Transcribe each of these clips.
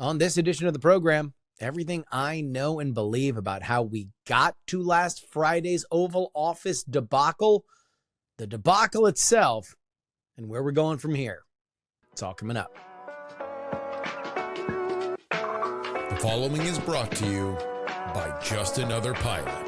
On this edition of the program, everything I know and believe about how we got to last Friday's Oval Office debacle, the debacle itself, and where we're going from here. It's all coming up. The following is brought to you by Just Another Pilot.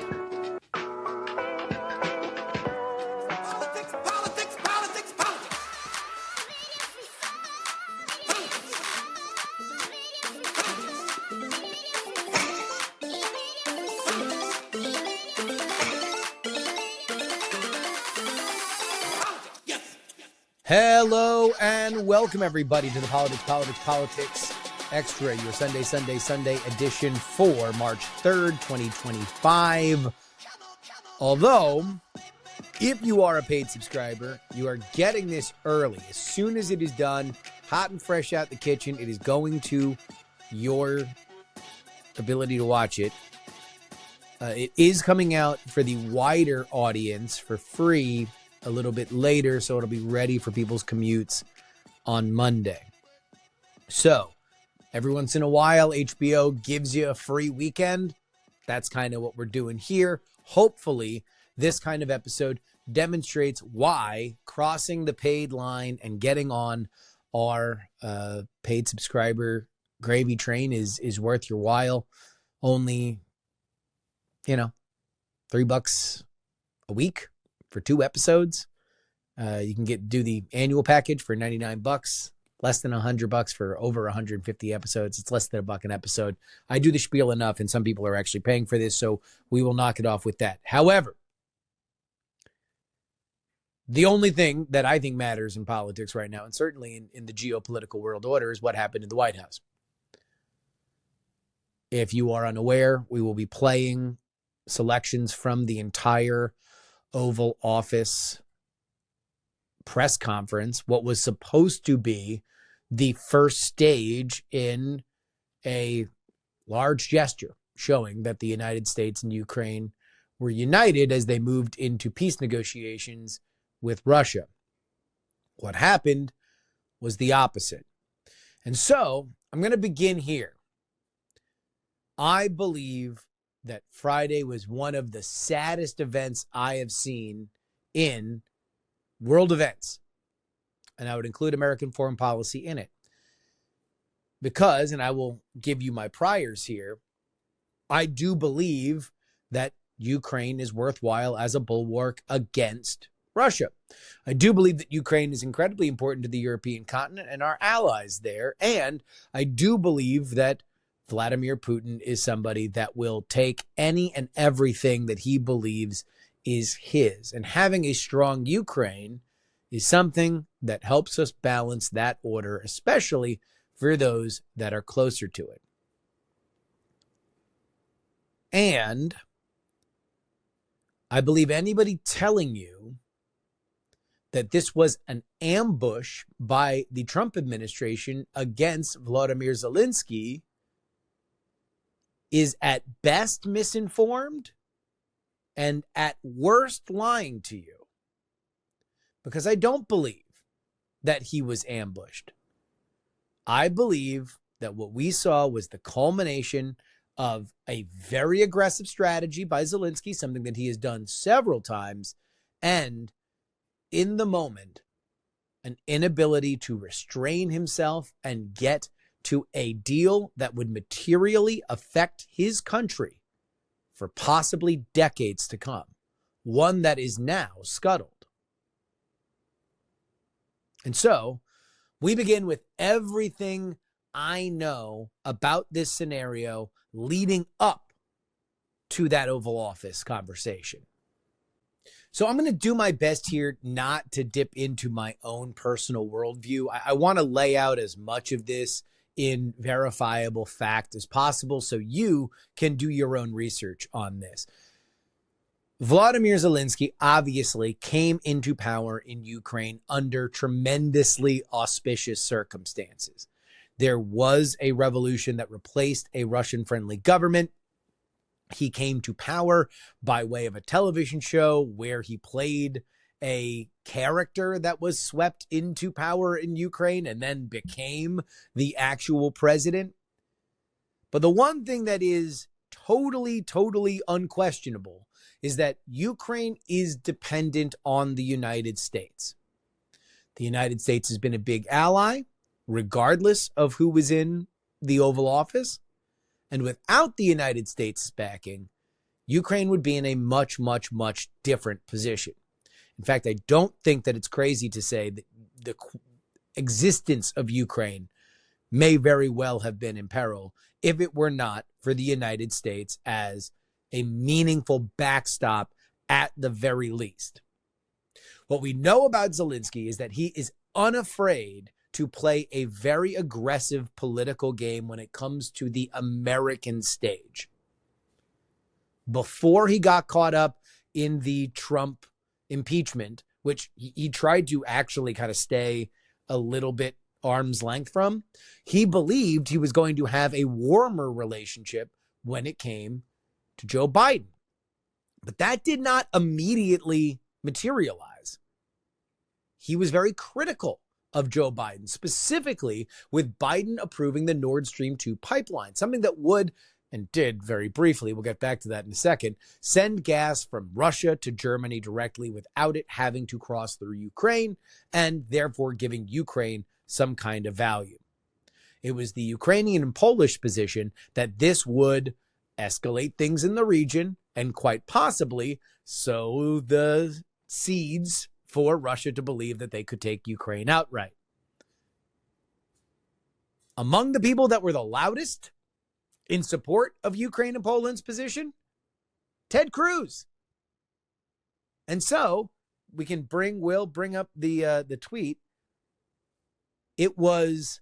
Hello and welcome everybody to the Politics Extra, your Sunday edition for March 3rd, 2025. Although, if you are a paid subscriber, you are getting this early. As soon as it is done, hot and fresh out the kitchen, it is going to your ability to watch it. It is coming out for the wider audience for free a little bit later, so it'll be ready for people's commutes on Monday. So, every once in a while, HBO gives you a free weekend. That's kind of what we're doing here. Hopefully, this kind of episode demonstrates why crossing the paid line and getting on our paid subscriber gravy train is worth your while. Only, $3 a week for 2 episodes. You can do the annual package for $99, less than $100 for over 150 episodes. It's less than $1 an episode. I do the spiel enough, and some people are actually paying for this, so we will knock it off with that. However, the only thing that I think matters in politics right now, and certainly in the geopolitical world order, is what happened in the White House. If you are unaware, we will be playing selections from the entire Oval Office press conference, what was supposed to be the first stage in a large gesture showing that the United States and Ukraine were united as they moved into peace negotiations with Russia. What happened was the opposite. And so I'm going to begin here. I believe that Friday was one of the saddest events I have seen in world events. And I would include American foreign policy in it. Because, and I will give you my priors here, I do believe that Ukraine is worthwhile as a bulwark against Russia. I do believe that Ukraine is incredibly important to the European continent and our allies there. And I do believe that Vladimir Putin is somebody that will take any and everything that he believes is his. And having a strong Ukraine is something that helps us balance that order, especially for those that are closer to it. And I believe anybody telling you that this was an ambush by the Trump administration against Vladimir Zelenskyy is at best misinformed and at worst lying to you. Because I don't believe that he was ambushed. I believe that what we saw was the culmination of a very aggressive strategy by Zelenskyy, something that he has done several times, and in the moment, an inability to restrain himself and get to a deal that would materially affect his country for possibly decades to come. One that is now scuttled. And so we begin with everything I know about this scenario leading up to that Oval Office conversation. So I'm going to do my best here not to dip into my own personal worldview. I want to lay out as much of this in verifiable fact as possible so you can do your own research on this. Vladimir Zelenskyy obviously came into power in Ukraine under tremendously auspicious circumstances. There was a revolution that replaced a Russian-friendly government. He came to power by way of a television show where he played a character that was swept into power in Ukraine and then became the actual president. But the one thing that is totally unquestionable is that Ukraine is dependent on the United States. The United States has been a big ally, regardless of who was in the Oval Office. And without the United States backing, Ukraine would be in a much different position. In fact, I don't think that it's crazy to say that the existence of Ukraine may very well have been in peril if it were not for the United States as a meaningful backstop at the very least. What we know about Zelenskyy is that he is unafraid to play a very aggressive political game when it comes to the American stage. Before he got caught up in the Trump impeachment, which he tried to actually kind of stay a little bit arm's length from, he believed he was going to have a warmer relationship when it came to Joe Biden. But that did not immediately materialize. He was very critical of Joe Biden, specifically with Biden approving the Nord Stream 2 pipeline, something that would, and did very briefly, we'll get back to that in a second, send gas from Russia to Germany directly without it having to cross through Ukraine, and therefore giving Ukraine some kind of value. It was the Ukrainian and Polish position that this would escalate things in the region and quite possibly sow the seeds for Russia to believe that they could take Ukraine outright. Among the people that were the loudest in support of Ukraine and Poland's position, Ted Cruz. And so we'll bring up the tweet. It was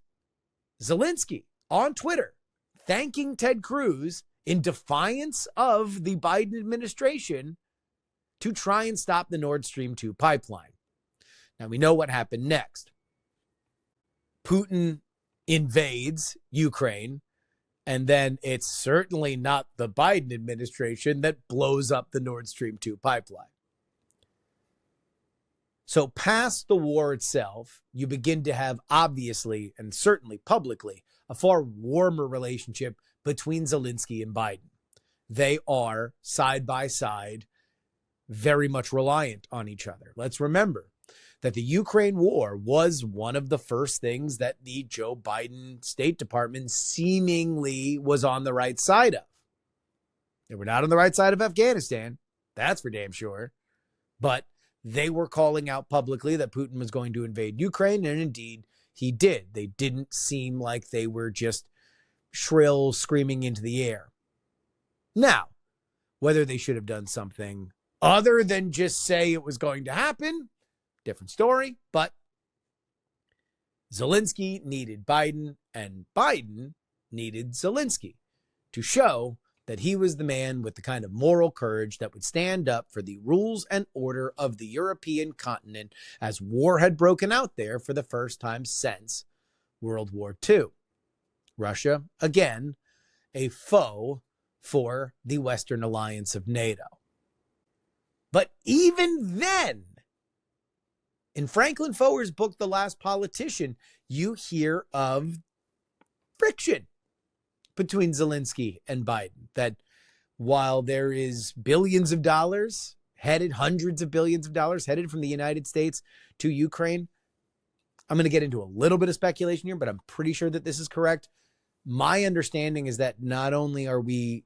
Zelenskyy on Twitter thanking Ted Cruz in defiance of the Biden administration to try and stop the Nord Stream 2 pipeline. Now, we know what happened next. Putin invades Ukraine, and then it's certainly not the Biden administration that blows up the Nord Stream 2 pipeline. So past the war itself, you begin to have, obviously and certainly publicly, a far warmer relationship between Zelenskyy and Biden. They are side by side, very much reliant on each other. Let's remember that the Ukraine war was one of the first things that the Joe Biden State Department seemingly was on the right side of. They were not on the right side of Afghanistan, that's for damn sure, but they were calling out publicly that Putin was going to invade Ukraine, and indeed he did. They didn't seem like they were just shrill screaming into the air. Now, whether they should have done something other than just say it was going to happen, different story, but Zelenskyy needed Biden, and Biden needed Zelenskyy to show that he was the man with the kind of moral courage that would stand up for the rules and order of the European continent as war had broken out there for the first time since World War II. Russia, again, a foe for the Western alliance of NATO. But even then, in Franklin Foer's book, The Last Politician, you hear of friction between Zelenskyy and Biden, that while there is billions of dollars headed, hundreds of billions of dollars headed from the United States to Ukraine, I'm going to get into a little bit of speculation here, but I'm pretty sure that this is correct. My understanding is that not only are we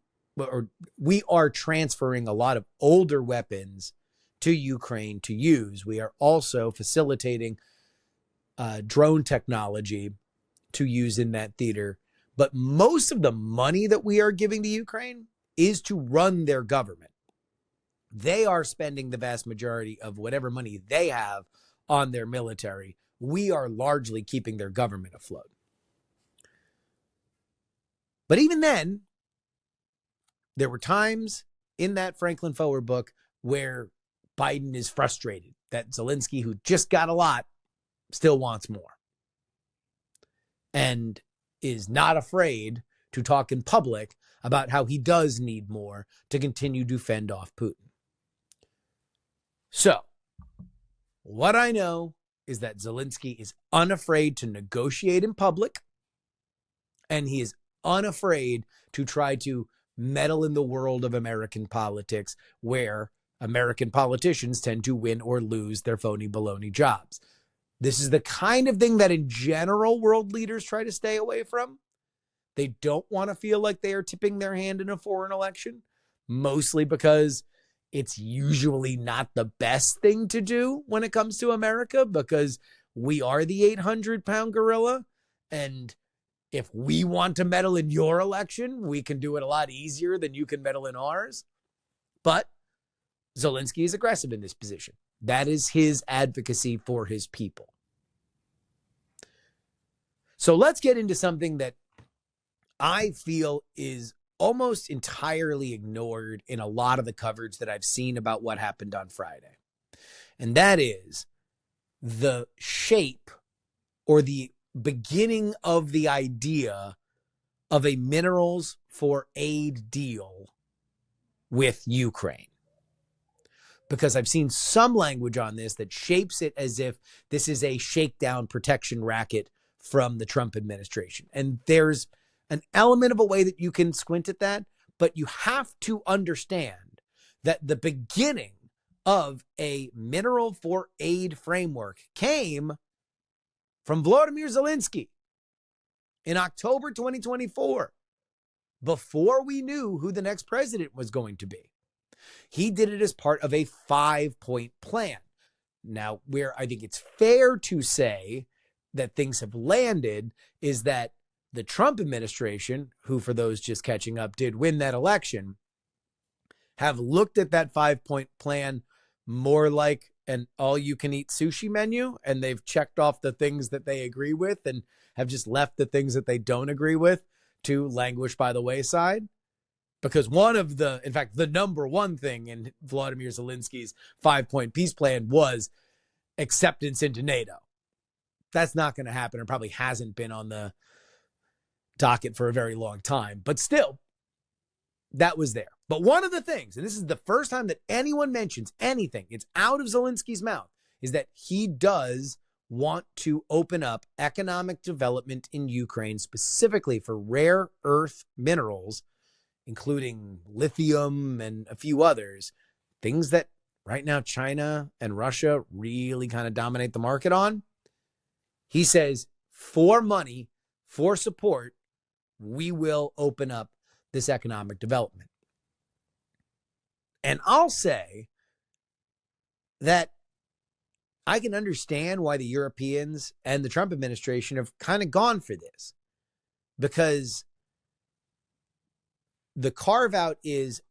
are transferring a lot of older weapons to Ukraine to use, we are also facilitating drone technology to use in that theater. But most of the money that we are giving to Ukraine is to run their government. They are spending the vast majority of whatever money they have on their military. We are largely keeping their government afloat. But even then, there were times in that Franklin Foer book where Biden is frustrated that Zelenskyy, who just got a lot, still wants more. And is not afraid to talk in public about how he does need more to continue to fend off Putin. So, what I know is that Zelenskyy is unafraid to negotiate in public, and he is unafraid to try to meddle in the world of American politics, where American politicians tend to win or lose their phony baloney jobs. This is the kind of thing that in general world leaders try to stay away from. They don't want to feel like they are tipping their hand in a foreign election, mostly because it's usually not the best thing to do when it comes to America, because we are the 800-pound gorilla. And if we want to meddle in your election, we can do it a lot easier than you can meddle in ours. But Zelenskyy is aggressive in this position. That is his advocacy for his people. So let's get into something that I feel is almost entirely ignored in a lot of the coverage that I've seen about what happened on Friday. And that is the shape or the beginning of the idea of a minerals for aid deal with Ukraine. Because I've seen some language on this that shapes it as if this is a shakedown protection racket from the Trump administration. And there's an element of a way that you can squint at that, but you have to understand that the beginning of a mineral for aid framework came from Volodymyr Zelenskyy in October 2024, before we knew who the next president was going to be. He did it as part of a 5-point plan. Now, where I think it's fair to say that things have landed is that the Trump administration, who for those just catching up did win that election, have looked at that 5-point plan more like an all-you-can-eat sushi menu, and they've checked off the things that they agree with and have just left the things that they don't agree with to languish by the wayside. Because in fact, the number one thing in Volodymyr Zelensky's 5-point peace plan was acceptance into NATO. That's not going to happen, or probably hasn't been on the docket for a very long time. But still, that was there. But one of the things, and this is the first time that anyone mentions anything, it's out of Zelensky's mouth, is that he does want to open up economic development in Ukraine, specifically for rare earth minerals, including lithium and a few others, things that right now China and Russia really kind of dominate the market on. He says, for money, for support, we will open up this economic development. And I'll say that I can understand why the Europeans and the Trump administration have kind of gone for this, because the carve out is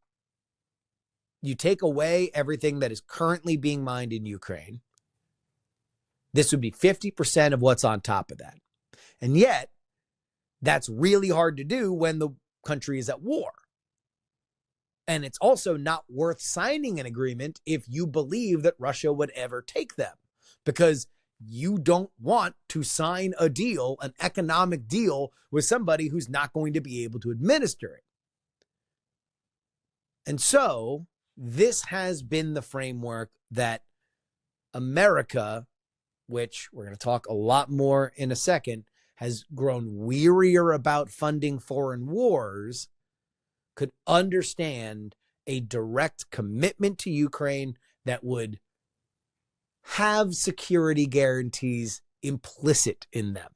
you take away everything that is currently being mined in Ukraine. This would be 50% of what's on top of that. And yet, that's really hard to do when the country is at war. And it's also not worth signing an agreement if you believe that Russia would ever take them, because you don't want to sign a deal, an economic deal, with somebody who's not going to be able to administer it. And so this has been the framework that America, which we're going to talk a lot more in a second, has grown wearier about funding foreign wars, could understand a direct commitment to Ukraine that would have security guarantees implicit in them.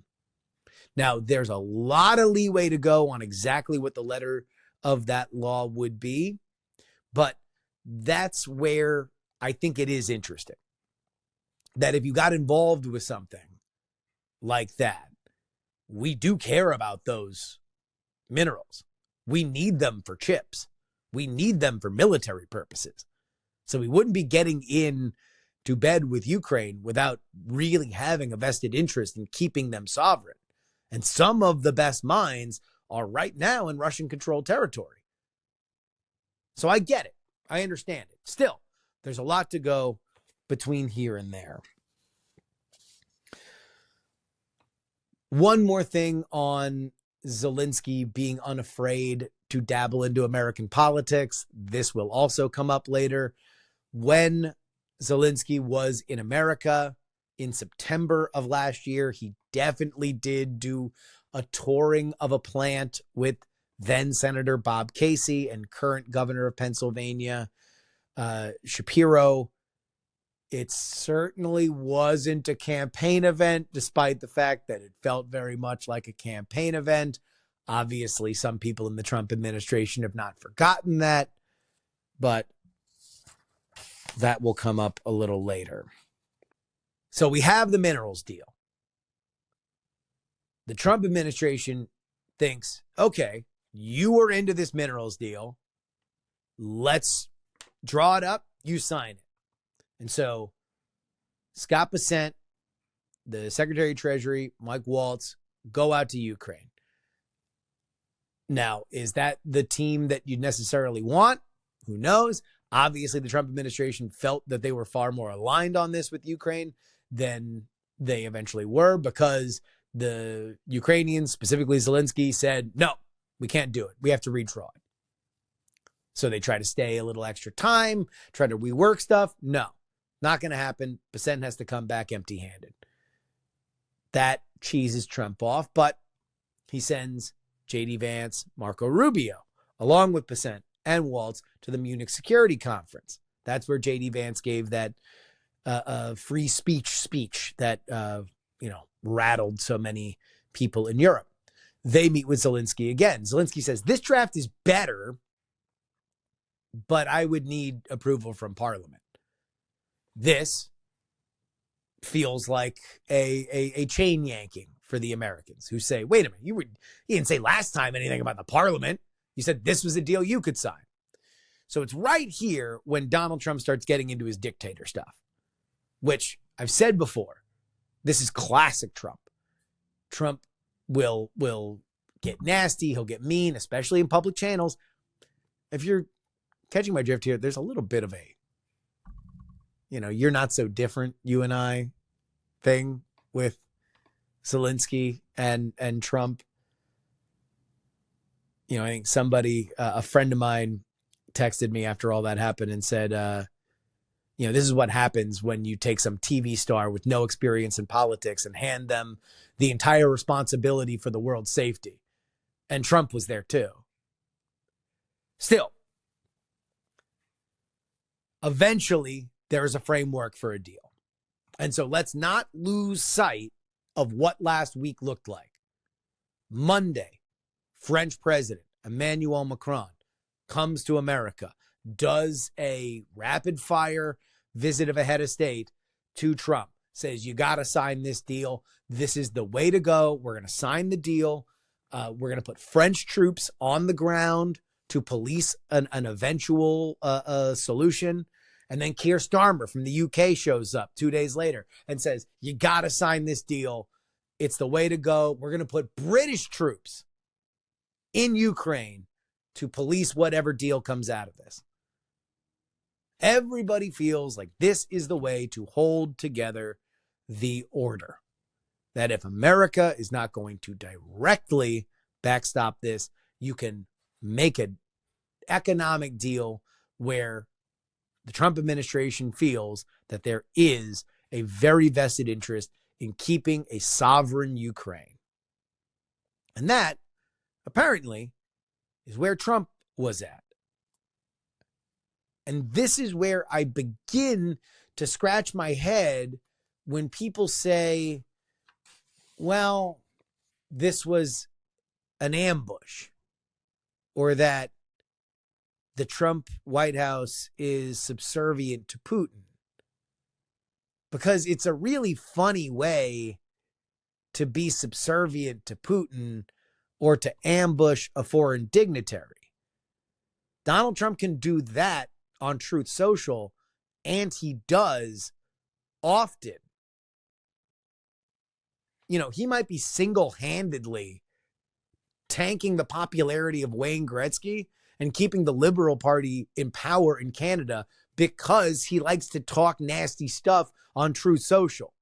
Now, there's a lot of leeway to go on exactly what the letter of that law would be, but that's where I think it is interesting that if you got involved with something like that, we do care about those minerals. We need them for chips. We need them for military purposes. So we wouldn't be getting in to bed with Ukraine without really having a vested interest in keeping them sovereign. And some of the best mines are right now in Russian-controlled territory. So I get it. I understand it. Still, there's a lot to go between here and there. One more thing on Zelenskyy being unafraid to dabble into American politics. This will also come up later. When Zelenskyy was in America in September of last year, he definitely did do a touring of a plant with then Senator Bob Casey and current governor of Pennsylvania, Shapiro. It certainly wasn't a campaign event, despite the fact that it felt very much like a campaign event. Obviously, some people in the Trump administration have not forgotten that, but that will come up a little later. So we have the minerals deal. The Trump administration thinks, okay, you were into this minerals deal. Let's draw it up. You sign it. And so Scott Bessent, the Secretary of Treasury, Mike Waltz, go out to Ukraine. Now, is that the team that you necessarily want? Who knows? Obviously, the Trump administration felt that they were far more aligned on this with Ukraine than they eventually were, because the Ukrainians, specifically Zelenskyy, said, no, we can't do it. We have to redraw it. So they try to stay a little extra time, try to rework stuff. No, not going to happen. Bessent has to come back empty-handed. That cheeses Trump off, but he sends J.D. Vance, Marco Rubio, along with Bessent and Waltz, to the Munich Security Conference. That's where J.D. Vance gave that free speech that rattled so many people in Europe. They meet with Zelenskyy again. Zelenskyy says, this draft is better, but I would need approval from Parliament. This feels like a chain yanking for the Americans, who say, wait a minute, you didn't say last time anything about the Parliament. You said this was a deal you could sign. So it's right here when Donald Trump starts getting into his dictator stuff, which I've said before, this is classic Trump. Trump will get nasty. He'll get mean, especially in public channels. If you're catching my drift here, there's a little bit of a, you're not so different, you and I thing with Zelenskyy and Trump. I think somebody, a friend of mine, texted me after all that happened and said, this is what happens when you take some TV star with no experience in politics and hand them the entire responsibility for the world's safety. And Trump was there too. Still, eventually there is a framework for a deal. And so let's not lose sight of what last week looked like. Monday, French President Emmanuel Macron comes to America, does a rapid fire visit of a head of state to Trump, says, you got to sign this deal. This is the way to go. We're going to sign the deal. We're going to put French troops on the ground to police an eventual solution. And then Keir Starmer from the UK shows up 2 days later and says, you got to sign this deal. It's the way to go. We're going to put British troops in Ukraine to police whatever deal comes out of this. Everybody feels like this is the way to hold together the order. That if America is not going to directly backstop this, you can make an economic deal where the Trump administration feels that there is a very vested interest in keeping a sovereign Ukraine. And that, apparently, is where Trump was at. And this is where I begin to scratch my head when people say, well, this was an ambush, or that the Trump White House is subservient to Putin. Because it's a really funny way to be subservient to Putin or to ambush a foreign dignitary. Donald Trump can do that on Truth Social, and he does often. He might be single-handedly tanking the popularity of Wayne Gretzky and keeping the Liberal Party in power in Canada because he likes to talk nasty stuff on Truth Social.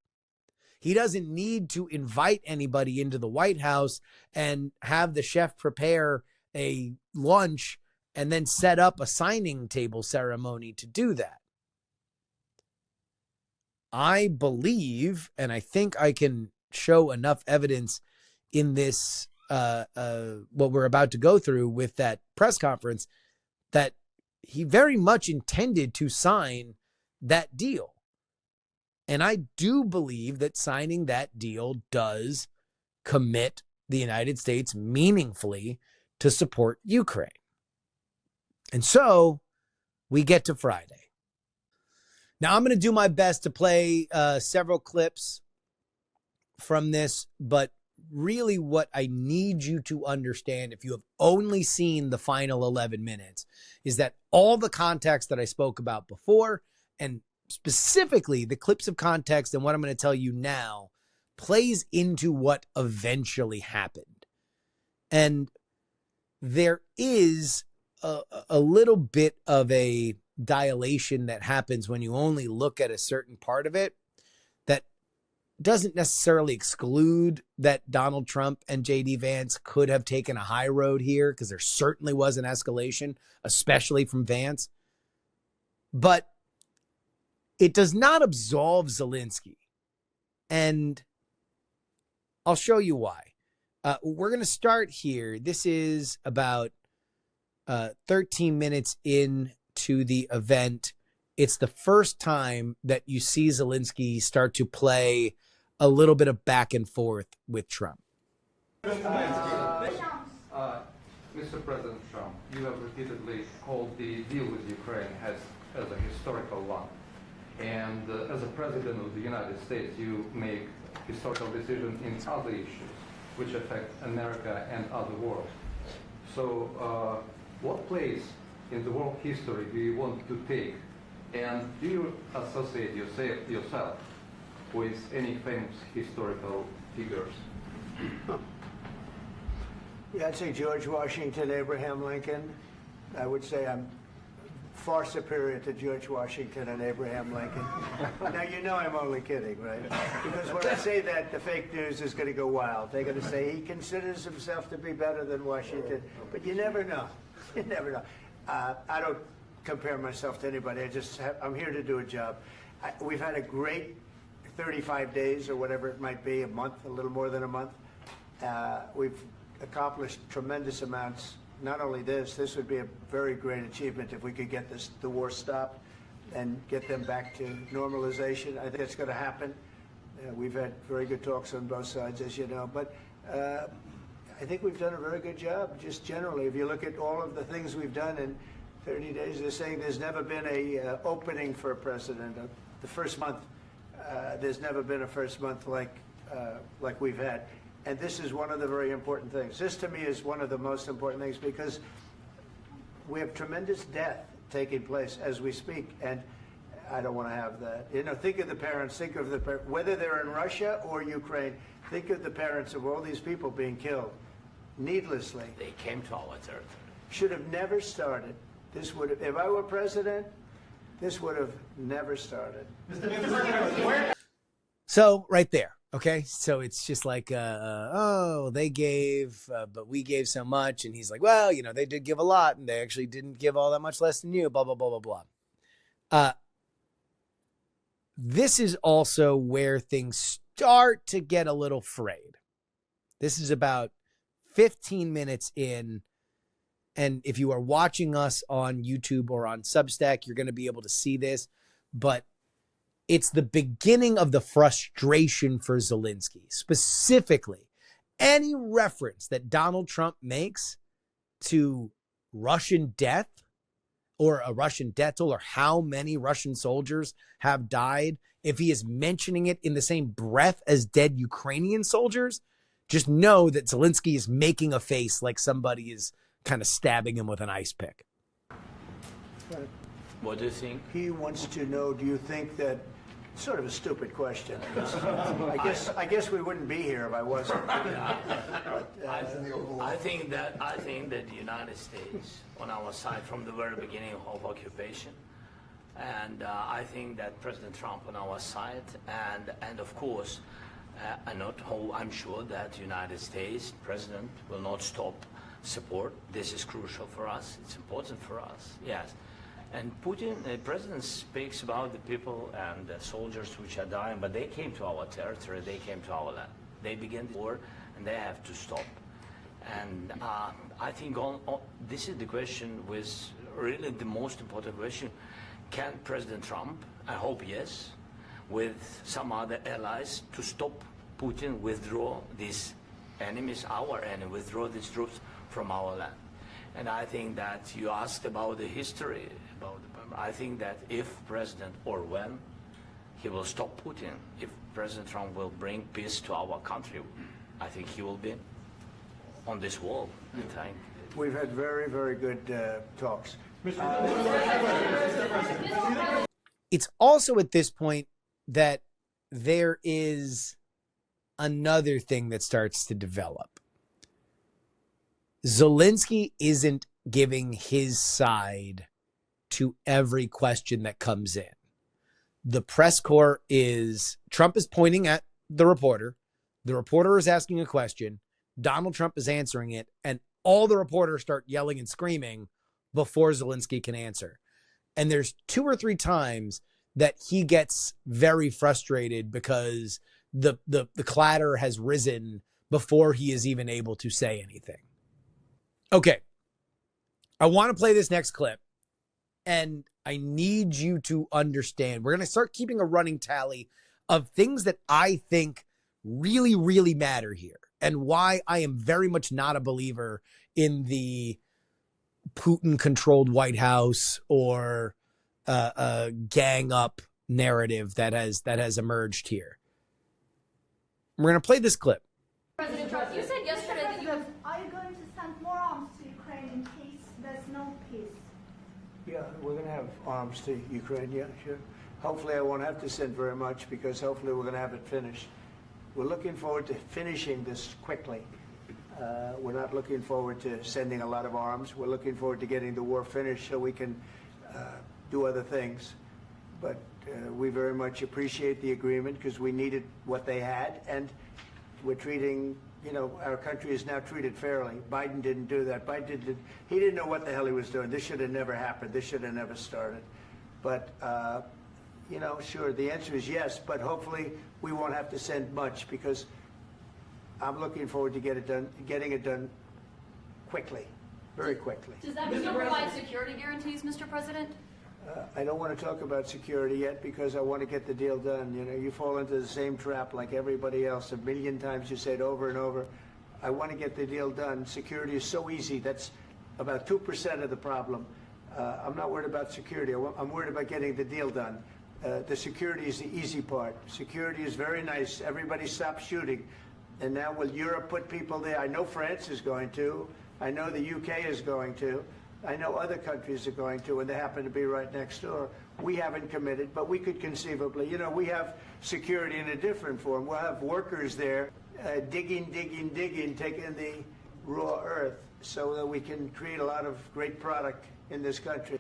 He doesn't need to invite anybody into the White House and have the chef prepare a lunch and then set up a signing table ceremony to do that. I believe, and I think I can show enough evidence in this, what we're about to go through with that press conference, that he very much intended to sign that deal. And I do believe that signing that deal does commit the United States meaningfully to support Ukraine. And so we get to Friday. Now, I'm going to do my best to play several clips from this, but really what I need you to understand, if you have only seen the final 11 minutes, is that all the context that I spoke about before, and specifically the clips of context and what I'm going to tell you now, plays into what eventually happened. And there is a little bit of a dilation that happens when you only look at a certain part of it that doesn't necessarily exclude that Donald Trump and J.D. Vance could have taken a high road here, because there certainly was an escalation, especially from Vance. But it does not absolve Zelenskyy. And I'll show you why. We're going to start here. This is about 13 minutes into the event. It's the first time that you see Zelenskyy start to play a little bit of back and forth with Trump. Mr. President Trump, you have repeatedly called the deal with Ukraine as a historical one. And as a president of the United States, you make historical decisions in other issues which affect America and other world. So what place in the world history do you want to take? And do you associate yourself with any famous historical figures? Yeah, I'd say George Washington, Abraham Lincoln. I would say I'm far superior to George Washington and Abraham Lincoln. Now, you know I'm only kidding, right? Because when I say that, the fake news is going to go wild. They're going to say he considers himself to be better than Washington. But you never know. You never know. I don't compare myself to anybody. I'm here to do a job. We've had a great 35 days or whatever it might be, a month, a little more than a month. We've accomplished tremendous amounts. Not only this would be a very great achievement if we could get the war stopped and get them back to normalization. I think it's going to happen. We've had very good talks on both sides, as you know. But I think we've done a very good job, just generally. If you look at all of the things we've done in 30 days, they're saying there's never been a opening for a president. The first month, there's never been a first month like we've had. And this is one of the very important things. This, to me, is one of the most important things, because we have tremendous death taking place as we speak, and I don't want to have that. You know, think of the parents, whether they're in Russia or Ukraine, think of the parents of all these people being killed needlessly. They came to our territory. Should have never started. This would have, if I were president, this would have never started. So right there. Okay, so it's just like, oh, they gave, but we gave so much. And he's like, well, you know, they did give a lot, and they actually didn't give all that much less than you, blah, blah, blah, blah, blah. This is also where things start to get a little frayed. This is about 15 minutes in. And if you are watching us on YouTube or on Substack, you're going to be able to see this. But it's the beginning of the frustration for Zelenskyy. Specifically, any reference that Donald Trump makes to Russian death or a Russian death toll, or how many Russian soldiers have died, if he is mentioning it in the same breath as dead Ukrainian soldiers, just know that Zelenskyy is making a face like somebody is kind of stabbing him with an ice pick. What do you think? He wants to know, do you think that, sort of a stupid question. I guess we wouldn't be here if I wasn't. I think that the United States on our side from the very beginning of occupation, and I think that President Trump on our side, and of course, I'm sure that the United States President will not stop support. This is crucial for us. It's important for us. Yes. And Putin, the president, speaks about the people and the soldiers which are dying, but they came to our territory, they came to our land. They began the war, and they have to stop. And I think this is the question, with really the most important question. Can President Trump, I hope yes, with some other allies, to stop Putin, withdraw these enemies, our enemy, withdraw these troops from our land? And I think that you asked about the history, I think that if President, or when, he will stop Putin, if President Trump will bring peace to our country, I think he will be on this wall. We've had very, very good talks. It's also at this point that there is another thing that starts to develop. Zelenskyy isn't giving his side to every question that comes in. The press corps Trump is pointing at the reporter is asking a question, Donald Trump is answering it, and all the reporters start yelling and screaming before Zelenskyy can answer. And there's 2 or 3 times that he gets very frustrated because the clatter has risen before he is even able to say anything. Okay. I want to play this next clip, and I need you to understand. We're going to start keeping a running tally of things that I think really, really matter here, and why I am very much not a believer in the Putin-controlled White House or gang up narrative that has emerged here. We're going to play this clip. President Trump, you said yesterday that you have... Are you going to send more arms to Ukraine in case there's no peace? Yeah, we're going to have arms to Ukraine, yeah, sure. Hopefully I won't have to send very much, because hopefully we're going to have it finished. We're looking forward to finishing this quickly. We're not looking forward to sending a lot of arms. We're looking forward to getting the war finished so we can do other things. But we very much appreciate the agreement, because we needed what they had, and we're treating, our country is now treated fairly. Biden didn't do that. He didn't know what the hell he was doing. This should have never happened. This should have never started. But, sure, the answer is yes, but hopefully we won't have to send much, because I'm looking forward to getting it done quickly, very quickly. Does that mean you'll provide security guarantees, Mr. President? I don't want to talk about security yet, because I want to get the deal done. You fall into the same trap like everybody else. A million times you say it over and over. I want to get the deal done. Security is so easy. That's about 2% of the problem. I'm not worried about security. I'm worried about getting the deal done. The security is the easy part. Security is very nice. Everybody stopped shooting. And now will Europe put people there? I know France is going to. I know the UK is going to. I know other countries are going to, and they happen to be right next door. We haven't committed, but we could conceivably. We have security in a different form. We'll have workers there digging, taking the raw earth so that we can create a lot of great product in this country.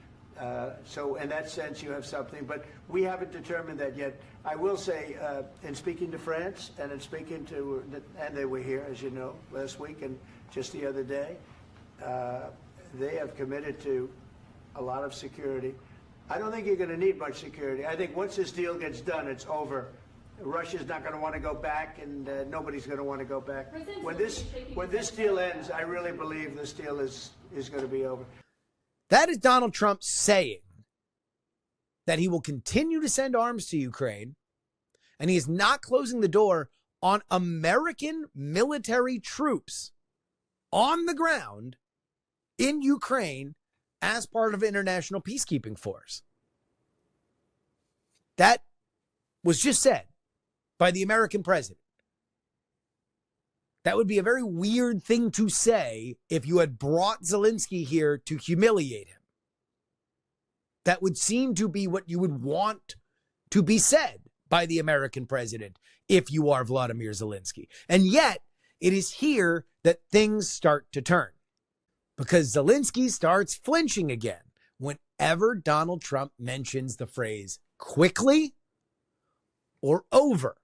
So in that sense, you have something, but we haven't determined that yet. I will say, in speaking to France and in speaking to, and they were here, as you know, last week and just the other day, they have committed to a lot of security. I don't think you're going to need much security. I think once this deal gets done, it's over. Russia's not going to want to go back, and nobody's going to want to go back. When this deal ends, I really believe this deal is going to be over. That is Donald Trump saying that he will continue to send arms to Ukraine, and he is not closing the door on American military troops on the ground in Ukraine as part of an international peacekeeping force. That was just said by the American president. That would be a very weird thing to say if you had brought Zelenskyy here to humiliate him. That would seem to be what you would want to be said by the American president if you are Vladimir Zelenskyy. And yet, it is here that things start to turn, because Zelenskyy starts flinching again whenever Donald Trump mentions the phrase quickly or over.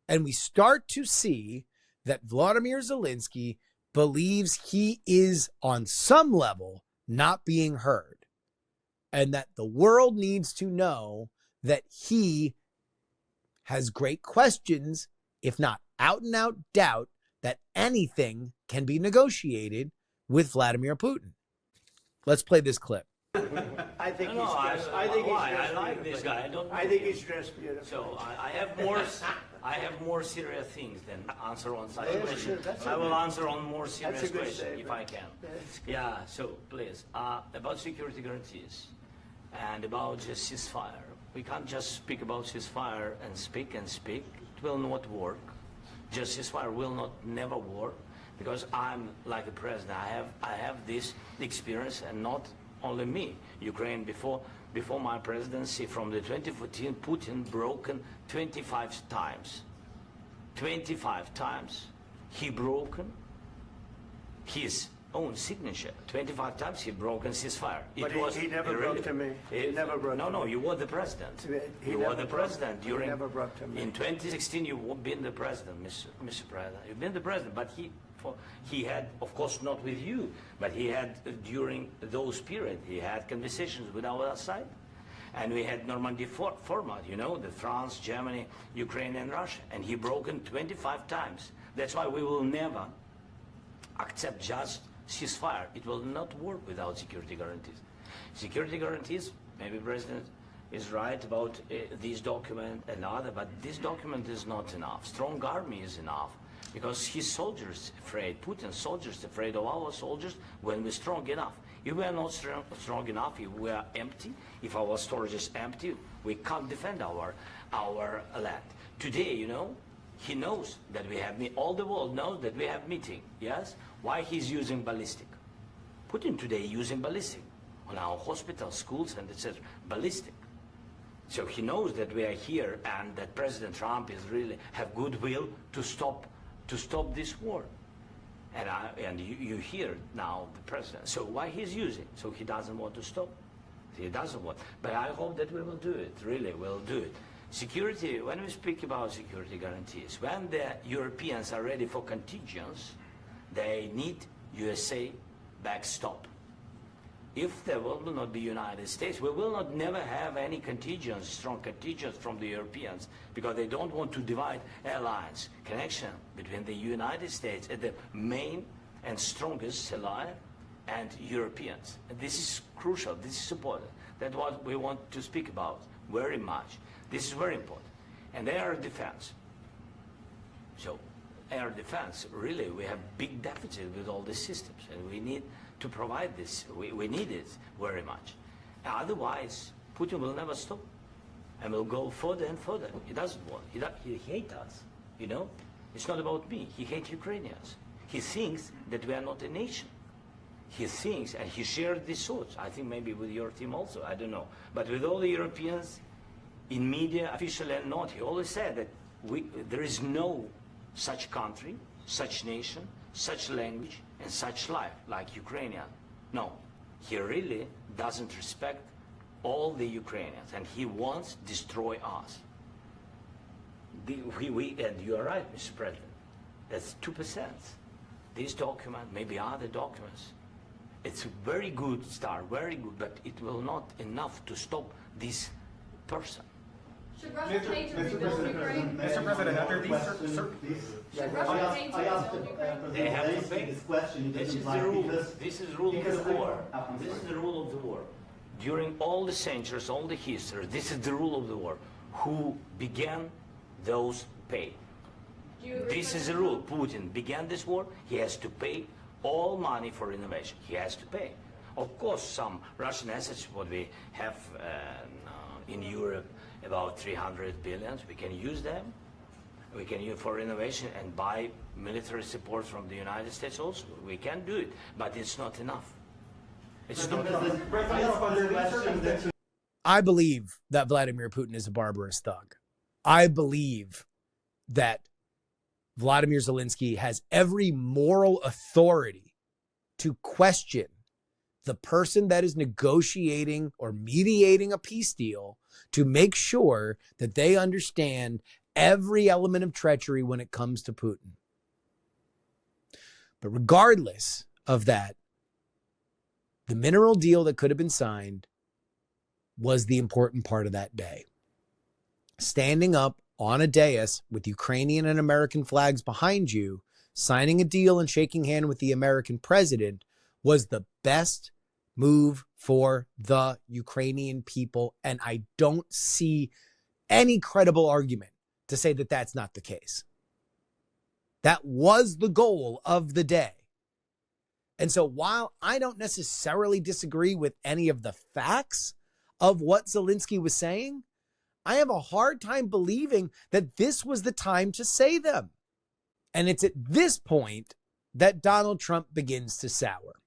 And we start to see that Vladimir Zelenskyy believes he is on some level not being heard, and that the world needs to know that he has great questions, if not out and out doubt, that anything can be negotiated with Vladimir Putin. Let's play this clip. I think No, he's dressed. I think why? he's I dressed like this beautifully. guy. I don't know I think him. he's dressed beautifully. So I have more serious things than answer on such Yes, questions. sure, that's I a will good- answer on more serious a good questions if statement. I can. That's good. Yeah. So please, about security guarantees and about just ceasefire. We can't just speak about ceasefire and speak and speak. It will not work. Just ceasefire will not never work because I'm like a president. I have this experience, and not only me. Ukraine before my presidency, from the 2014, Putin broken 25 times. 25 times he broken his own signature. 25 times he broken ceasefire. But he never broke to me. He never broke No, to no, me. you were the president. He You never were the broke- president he during. never broke to me. In 2016, you've been the president, Mr. President. You've been the president, but he had, of course, not with you, but he had during those period, he had conversations with our side, and we had Normandy format, you know, the France, Germany, Ukraine, and Russia, and he broken 25 times. That's why we will never accept just ceasefire. It will not work without security guarantees. Security guarantees, maybe President is right about this document and other, but this document is not enough. Strong army is enough because his soldiers afraid, Putin's soldiers afraid of our soldiers when we're strong enough. If we are not strong enough, if we are empty, if our storage is empty, we can't defend our land. Today, you know, he knows that we have all the world knows that we have meeting. Yes, why he's using ballistic? Putin today using ballistic on our hospitals, schools, and etc. Ballistic. So he knows that we are here and that President Trump is really have goodwill to stop this war. And you hear now the president. So why he's using? So he doesn't want to stop. He doesn't want. But I hope that we will do it. Really, we'll do it. Security. When we speak about security guarantees, when the Europeans are ready for contingents, they need USA backstop. If there will not be United States, we will not never have any contingents, strong contingents from the Europeans, because they don't want to divide alliance, connection between the United States as the main and strongest ally and Europeans. And this is crucial, this is important. That's what we want to speak about very much. This is very important. And air defense. So air defense, really, we have big deficit with all these systems, and we need to provide this. We need it very much. Otherwise, Putin will never stop and will go further and further. He doesn't want. He hates us, you know. It's not about me. He hates Ukrainians. He thinks that we are not a nation. He thinks, and he shared these thoughts, I think maybe with your team also, I don't know. But with all the Europeans, in media, officially and not, he always said that there is no such country, such nation, such language, and such life like Ukrainian. No, he really doesn't respect all the Ukrainians, and he wants to destroy us. And you are right, Mr. President, that's 2%. This document, maybe other documents, it's a very good start, very good, but it will not enough to stop this person. Should Russia pay to rebuild Ukraine? Mr. President, after these Should Russia pay to rebuild Ukraine? They have to pay. this question. This is the rule. This is rule of the war. This is the rule of the war. During all the centuries, all the history, this is the rule of the war. Who began, those pay. Do you agree This with is the rule. Putin began this war. He has to pay all money for innovation. He has to pay. Of course, some Russian assets, what we have in Europe, about 300 billion, we can use them. We can use for innovation and buy military support from the United States also. We can do it, but it's not enough. It's not enough. I believe that Vladimir Putin is a barbarous thug. I believe that Vladimir Zelenskyy has every moral authority to question the person that is negotiating or mediating a peace deal to make sure that they understand every element of treachery when it comes to Putin. But regardless of that, the mineral deal that could have been signed was the important part of that day. Standing up on a dais with Ukrainian and American flags behind you, signing a deal and shaking hand with the American president was the best move for the Ukrainian people. And I don't see any credible argument to say that that's not the case. That was the goal of the day. And so while I don't necessarily disagree with any of the facts of what Zelenskyy was saying, I have a hard time believing that this was the time to say them. And it's at this point that Donald Trump begins to sour.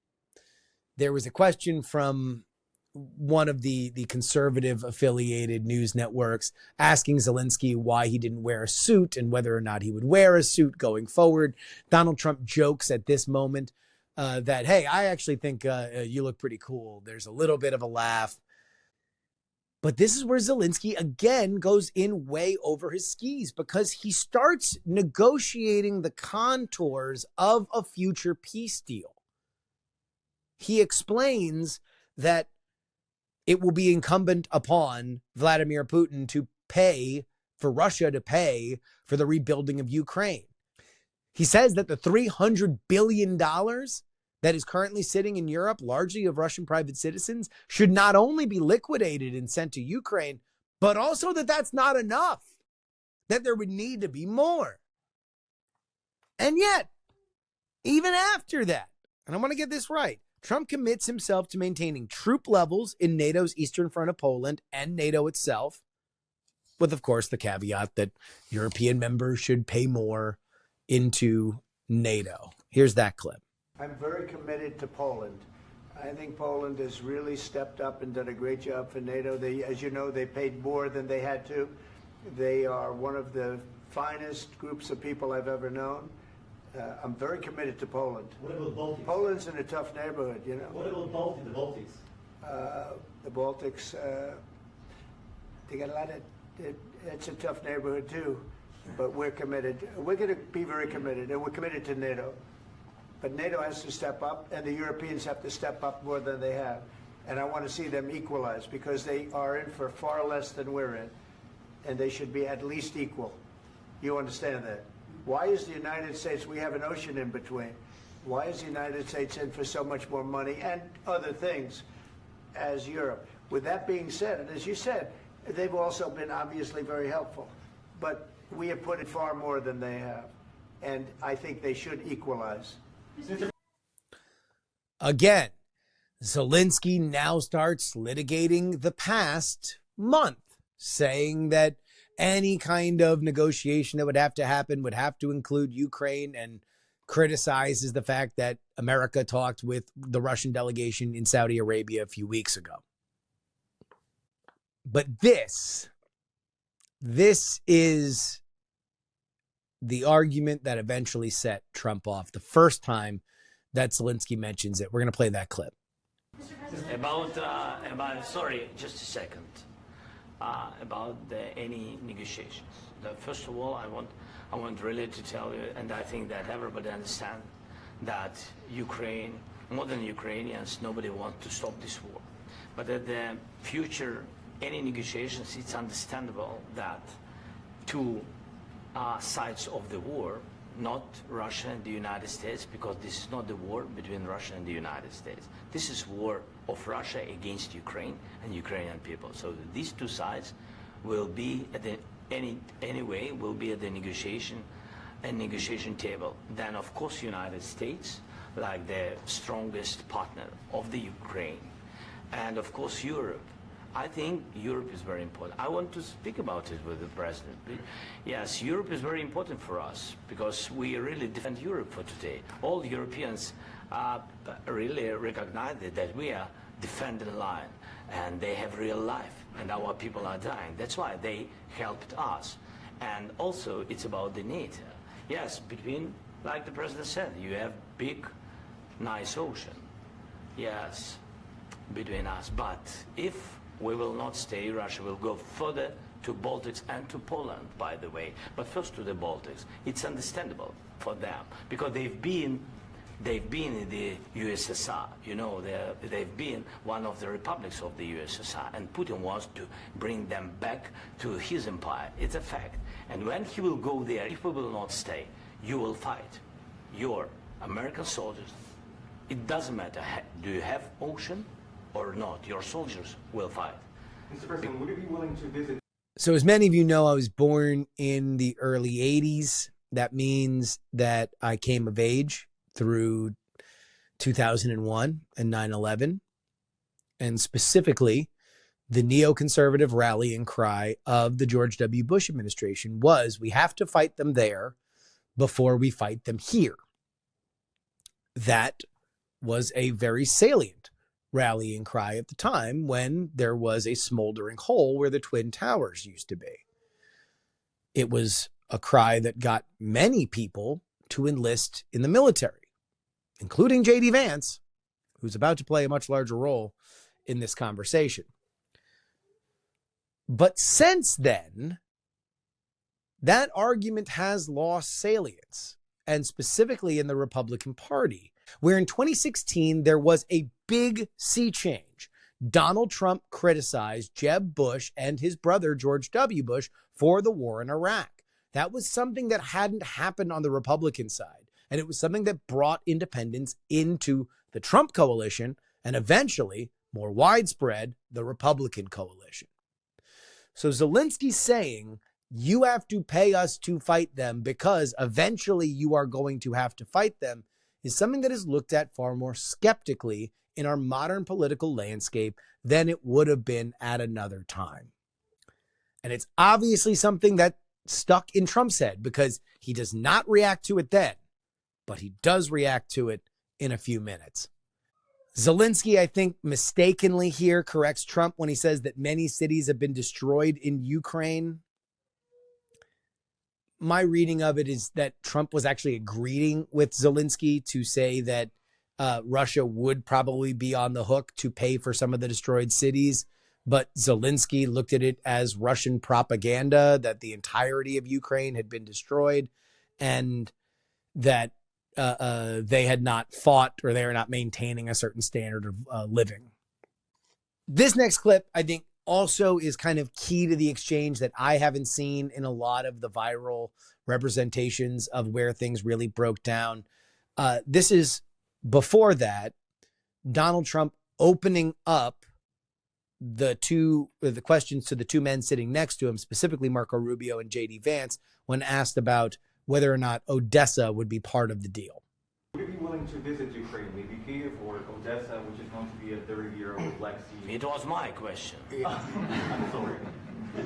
There was a question from one of the conservative affiliated news networks asking Zelenskyy why he didn't wear a suit and whether or not he would wear a suit going forward. Donald Trump jokes at this moment that, hey, I actually think you look pretty cool. There's a little bit of a laugh. But this is where Zelenskyy again goes in way over his skis, because he starts negotiating the contours of a future peace deal. He explains that it will be incumbent upon Vladimir Putin to pay, for Russia to pay for the rebuilding of Ukraine. He says that the $300 billion that is currently sitting in Europe, largely of Russian private citizens, should not only be liquidated and sent to Ukraine, but also that that's not enough, that there would need to be more. And yet, even after that, and I want to get this right, Trump commits himself to maintaining troop levels in NATO's eastern front of Poland and NATO itself, with, of course, the caveat that European members should pay more into NATO. Here's that clip. I'm very committed to Poland. I think Poland has really stepped up and done a great job for NATO. They, as you know, they paid more than they had to. They are one of the finest groups of people I've ever known. I'm very committed to Poland. What about Baltics? Poland's in a tough neighborhood, you know. What about the Baltics? The Baltics, they got a lot of, it's a tough neighborhood too, but we're committed. We're going to be very committed, and we're committed to NATO. But NATO has to step up, and the Europeans have to step up more than they have. And I want to see them equalize, because they are in for far less than we're in, and they should be at least equal. You understand that? Why is the United States, we have an ocean in between, why is the United States in for so much more money and other things as Europe? With that being said, and as you said, they've also been obviously very helpful, but we have put in far more than they have, and I think they should equalize. Again, Zelenskyy now starts litigating the past month, saying that any kind of negotiation that would have to happen would have to include Ukraine, and criticizes the fact that America talked with the Russian delegation in Saudi Arabia a few weeks ago. But this is the argument that eventually set Trump off the first time that Zelenskyy mentions it. We're going to play that clip. Sorry, just a second. About any negotiations. First of all, I want really to tell you, and I think that everybody understands that Ukraine, more than Ukrainians, nobody wants to stop this war. But at the future, any negotiations, it's understandable that two sides of the war, not Russia and the United States, because this is not the war between Russia and the United States. This is war of Russia against Ukraine and Ukrainian people. So these two sides will be at the anyway will be at the negotiation table. Then of course United States, like the strongest partner of the Ukraine, and of course Europe. I think Europe is very important. I want to speak about it with the president. Yes, Europe is very important for us because we really defend Europe for today. All Europeans really recognize that we are defending the line, and they have real life, and our people are dying. That's why they helped us. And also, it's about the NATO. Yes, between, like the president said, you have big, nice ocean. Yes, between us. But if we will not stay, Russia will go further to Baltics and to Poland, by the way. But first to the Baltics. It's understandable for them because they've been in the USSR. You know, they've been one of the republics of the USSR, and Putin wants to bring them back to his empire. It's a fact. And when he will go there, if we will not stay, you will fight. your American soldiers, it doesn't matter, do you have ocean or not, your soldiers will fight. Mr. President, would you be willing to visit? So as many of you know, I was born in the early 80s. That means that I came of age through 2001 and 9/11, and specifically the neoconservative rallying cry of the George W. Bush administration was, we have to fight them there before we fight them here. That was a very salient rallying cry at the time when there was a smoldering hole where the Twin Towers used to be. It was a cry that got many people to enlist in the military, including J.D. Vance, who's about to play a much larger role in this conversation. But since then, that argument has lost salience, and specifically in the Republican Party, where in 2016, there was a big sea change. Donald Trump criticized Jeb Bush and his brother, George W. Bush, for the war in Iraq. That was something that hadn't happened on the Republican side, and it was something that brought independents into the Trump coalition and eventually, more widespread, the Republican coalition. So Zelensky's saying, you have to pay us to fight them because eventually you are going to have to fight them, is something that is looked at far more skeptically in our modern political landscape than it would have been at another time. And it's obviously something that stuck in Trump's head because he does not react to it then, but he does react to it in a few minutes. Zelenskyy, I think, mistakenly here corrects Trump when he says that many cities have been destroyed in Ukraine. My reading of it is that Trump was actually agreeing with Zelenskyy to say that Russia would probably be on the hook to pay for some of the destroyed cities. But Zelenskyy looked at it as Russian propaganda, that the entirety of Ukraine had been destroyed and that they had not fought or they are not maintaining a certain standard of living. This next clip, I think, also is kind of key to the exchange that I haven't seen in a lot of the viral representations of where things really broke down. This is before that, Donald Trump opening up the questions to the two men sitting next to him, specifically Marco Rubio and J.D. Vance, when asked about whether or not Odessa would be part of the deal. Would you be willing to visit Ukraine, maybe Kyiv or Odessa, which is known to be a 30-year-old Black Sea? It was my question. I'm sorry.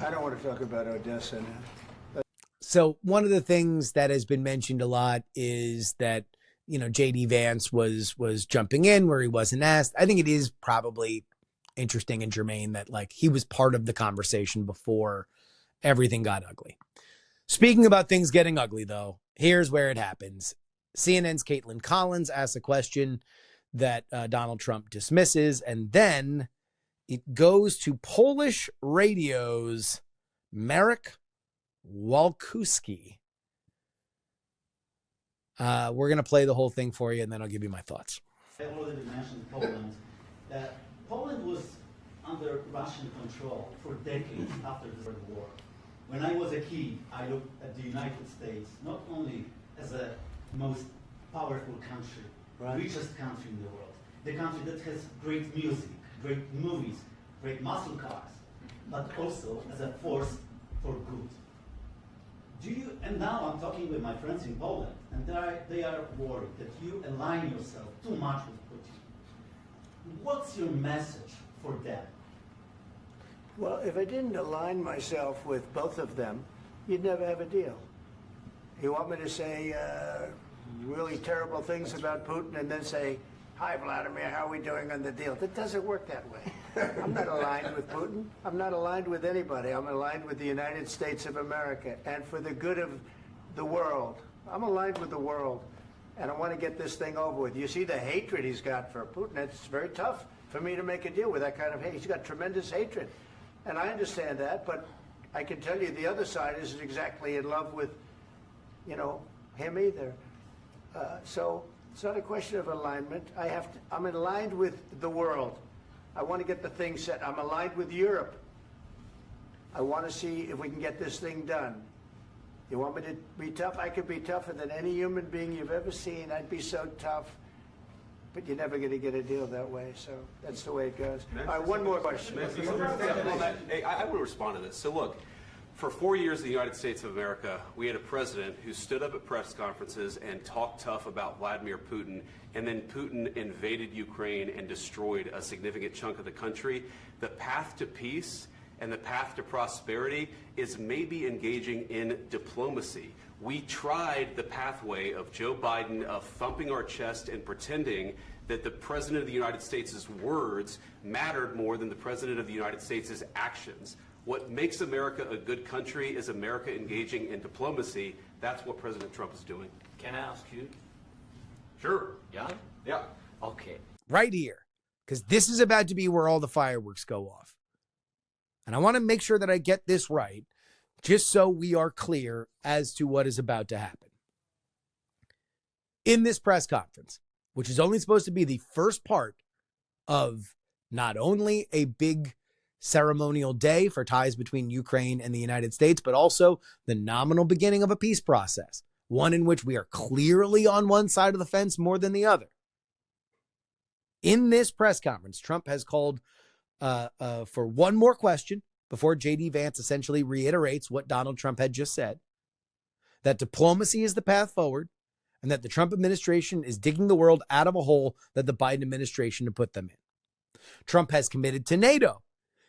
I don't want to talk about Odessa now. So one of the things that has been mentioned a lot is that, J.D. Vance was jumping in where he wasn't asked. I think it is probably interesting and germane that he was part of the conversation before everything got ugly. Speaking about things getting ugly, though, here's where it happens. CNN's Caitlin Collins asks a question that Donald Trump dismisses, and then it goes to Polish radio's Marek Walkuski. We're going to play the whole thing for you, and then I'll give you my thoughts. I already mentioned Poland. Poland was under Russian control for decades after the World War. When I was a kid, I looked at the United States not only as a most powerful country, richest country in the world, the country that has great music, great movies, great muscle cars, but also as a force for good. And now I'm talking with my friends in Poland, and they are worried that you align yourself too much with Putin. What's your message for them? Well, if I didn't align myself with both of them, you'd never have a deal. You want me to say really terrible things about Putin and then say, hi, Vladimir, how are we doing on the deal? That doesn't work that way. I'm not aligned with Putin. I'm not aligned with anybody. I'm aligned with the United States of America and for the good of the world. I'm aligned with the world, and I want to get this thing over with. You see the hatred he's got for Putin. It's very tough for me to make a deal with that kind of hate. He's got tremendous hatred, and I understand that, but I can tell you the other side isn't exactly in love with, him either. So it's not a question of alignment. I'm aligned with the world. I want to get the thing set. I'm aligned with Europe. I want to see if we can get this thing done. You want me to be tough? I could be tougher than any human being you've ever seen. I'd be so tough. But you're never going to get a deal that way, so that's the way it goes. All right, one more question. Hey, I want to respond to this. So look, for 4 years in the United States of America, we had a president who stood up at press conferences and talked tough about Vladimir Putin, and then Putin invaded Ukraine and destroyed a significant chunk of the country. The path to peace and the path to prosperity is maybe engaging in diplomacy. We tried the pathway of Joe Biden of thumping our chest and pretending that the President of the United States' words mattered more than the President of the United States' actions. What makes America a good country is America engaging in diplomacy. That's what President Trump is doing. Can I ask you? Sure. Yeah? Yeah. Okay. Right here, because this is about to be where all the fireworks go off. And I want to make sure that I get this right, just so we are clear as to what is about to happen. In this press conference, which is only supposed to be the first part of not only a big ceremonial day for ties between Ukraine and the United States, but also the nominal beginning of a peace process, one in which we are clearly on one side of the fence more than the other. In this press conference, Trump has called for one more question before J.D. Vance essentially reiterates what Donald Trump had just said, that diplomacy is the path forward, and that the Trump administration is digging the world out of a hole that the Biden administration had put them in. Trump has committed to NATO.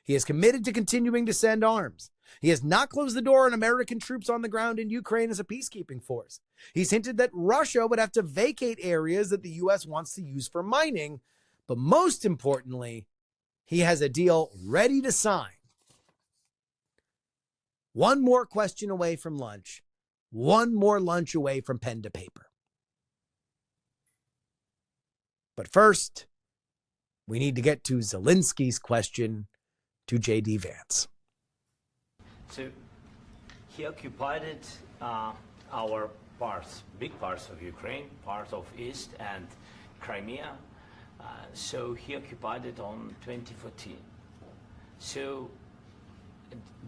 He has committed to continuing to send arms. He has not closed the door on American troops on the ground in Ukraine as a peacekeeping force. He's hinted that Russia would have to vacate areas that the U.S. wants to use for mining. But most importantly, he has a deal ready to sign. One more question away from lunch. One more lunch away from pen to paper. But first, we need to get to Zelensky's question to J.D. Vance. So he occupied our parts, big parts of Ukraine, part of East and Crimea. So he occupied it on 2014. So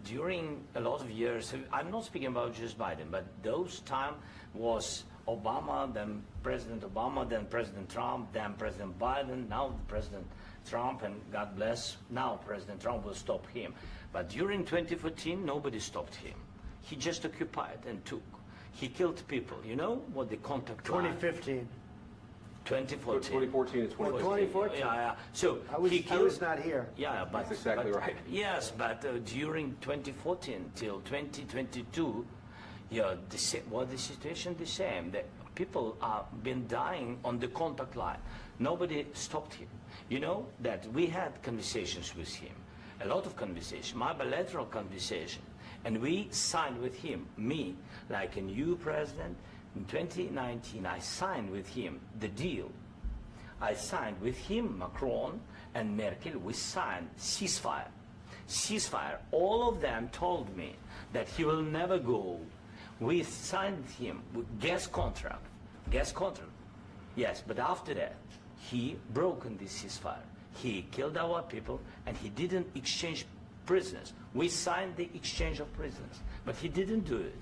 during a lot of years, I'm not speaking about just Biden, but those time was Obama, then President Obama, then President Trump, then President Biden, now President Trump, and God bless, now President Trump will stop him. But during 2014, nobody stopped him. He just occupied and took. He killed people. You know what the contact 2015. 2014. 2014 and 2015. 2014. Yeah. So I was not here. Yeah, but That's exactly right. Yes, but during 2014 till 2022, yeah, the situation the same. The people are been dying on the contact line. Nobody stopped him. You know that we had conversations with him, a lot of conversations, my bilateral conversation, and we signed with him, me, like a new president. In 2019, I signed with him the deal. I signed with him, Macron and Merkel, we signed ceasefire. Ceasefire. All of them told me that he will never go. We signed him with gas contract. Gas contract. Yes, but after that, he broken this ceasefire. He killed our people and he didn't exchange prisoners. We signed the exchange of prisoners, but he didn't do it.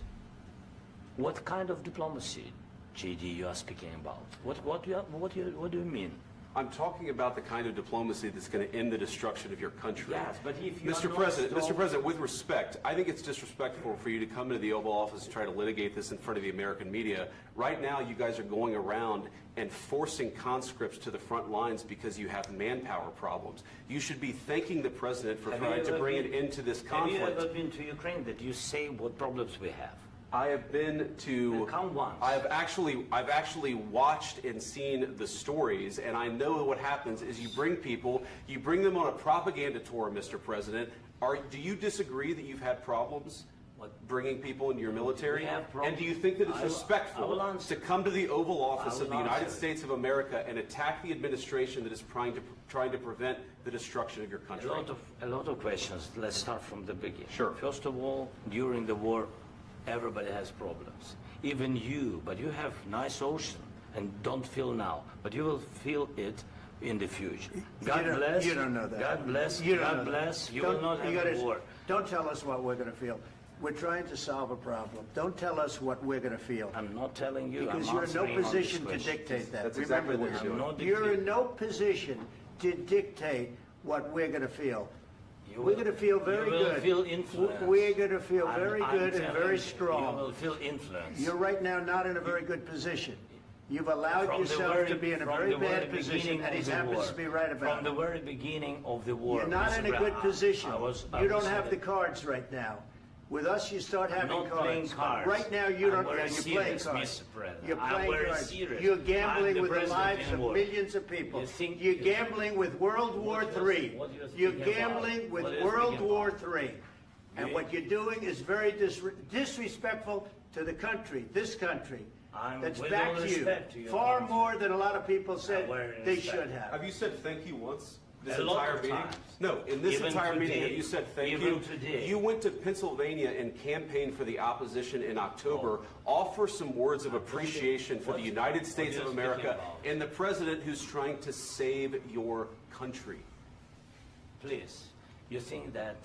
What kind of diplomacy, JD, you are speaking about? What do you mean? I'm talking about the kind of diplomacy that's going to end the destruction of your country. Yes, but if you Mr. President, with respect, I think it's disrespectful for you to come into the Oval Office and try to litigate this in front of the American media. Right now, you guys are going around and forcing conscripts to the front lines because you have manpower problems. You should be thanking the President for trying to bring an end to this conflict. Have you ever been to Ukraine that you say what problems we have? I have been to. Come once. I've actually watched and seen the stories, and I know what happens is you bring them on a propaganda tour, Mr. President. Do you disagree that you've had problems bringing people into your military? And do you think that it's respectful to come to the Oval Office of the United States of America and attack the administration that is trying to prevent the destruction of your country? A lot of questions. Let's start from the beginning. Sure. First of all, during the war, everybody has problems, even you, but you have nice ocean and don't feel now, but you will feel it in the future. God bless. You don't know that. God bless. You God bless. You will not have a war. Don't tell us what we're going to feel. We're trying to solve a problem. Don't tell us what we're going to feel. I'm not telling you. Because I'm you're in no answering on this position to question. dictate that. That's Remember exactly what this. you're doing. I'm not You're dictating. in no position to dictate what we're going to feel. You We're will- going to feel very you will good. feel influenced. We're going to feel I'm- very I'm good and telling very you, strong. You will feel influence. You're right now not in a very good position. You've allowed From the yourself very- to be in a from very the very bad position, beginning and he of the happens war. to be right about From the it. very beginning of the war. You're not Mr. in a good Brown, position. I You don't was have the saying- cards right now. With us, you start having not cards. playing cards. Right now, you I'm don't. very You're playing serious, cards. Mr. President. You're I'm playing very cards. serious. You're I'm gambling the with the president lives in of war. millions of people. You think- You're gambling with World War What do you- III. what do you You're think about? gambling with What do you World think War about? III. And You- what you're doing is very disrespectful to the country, this country. I'm That's with back all to you. respect to your Far country. more than a lot of people said very they respect. should have. Have you said thank you once this A lot entire of meeting? times. No, in this Even entire meeting, today. have you said thank Even you? today. You went to Pennsylvania and campaigned for the opposition in October. Offer some words of appreciation for the United States are of you America speaking about? and the president who's trying to save your country. Please, you think that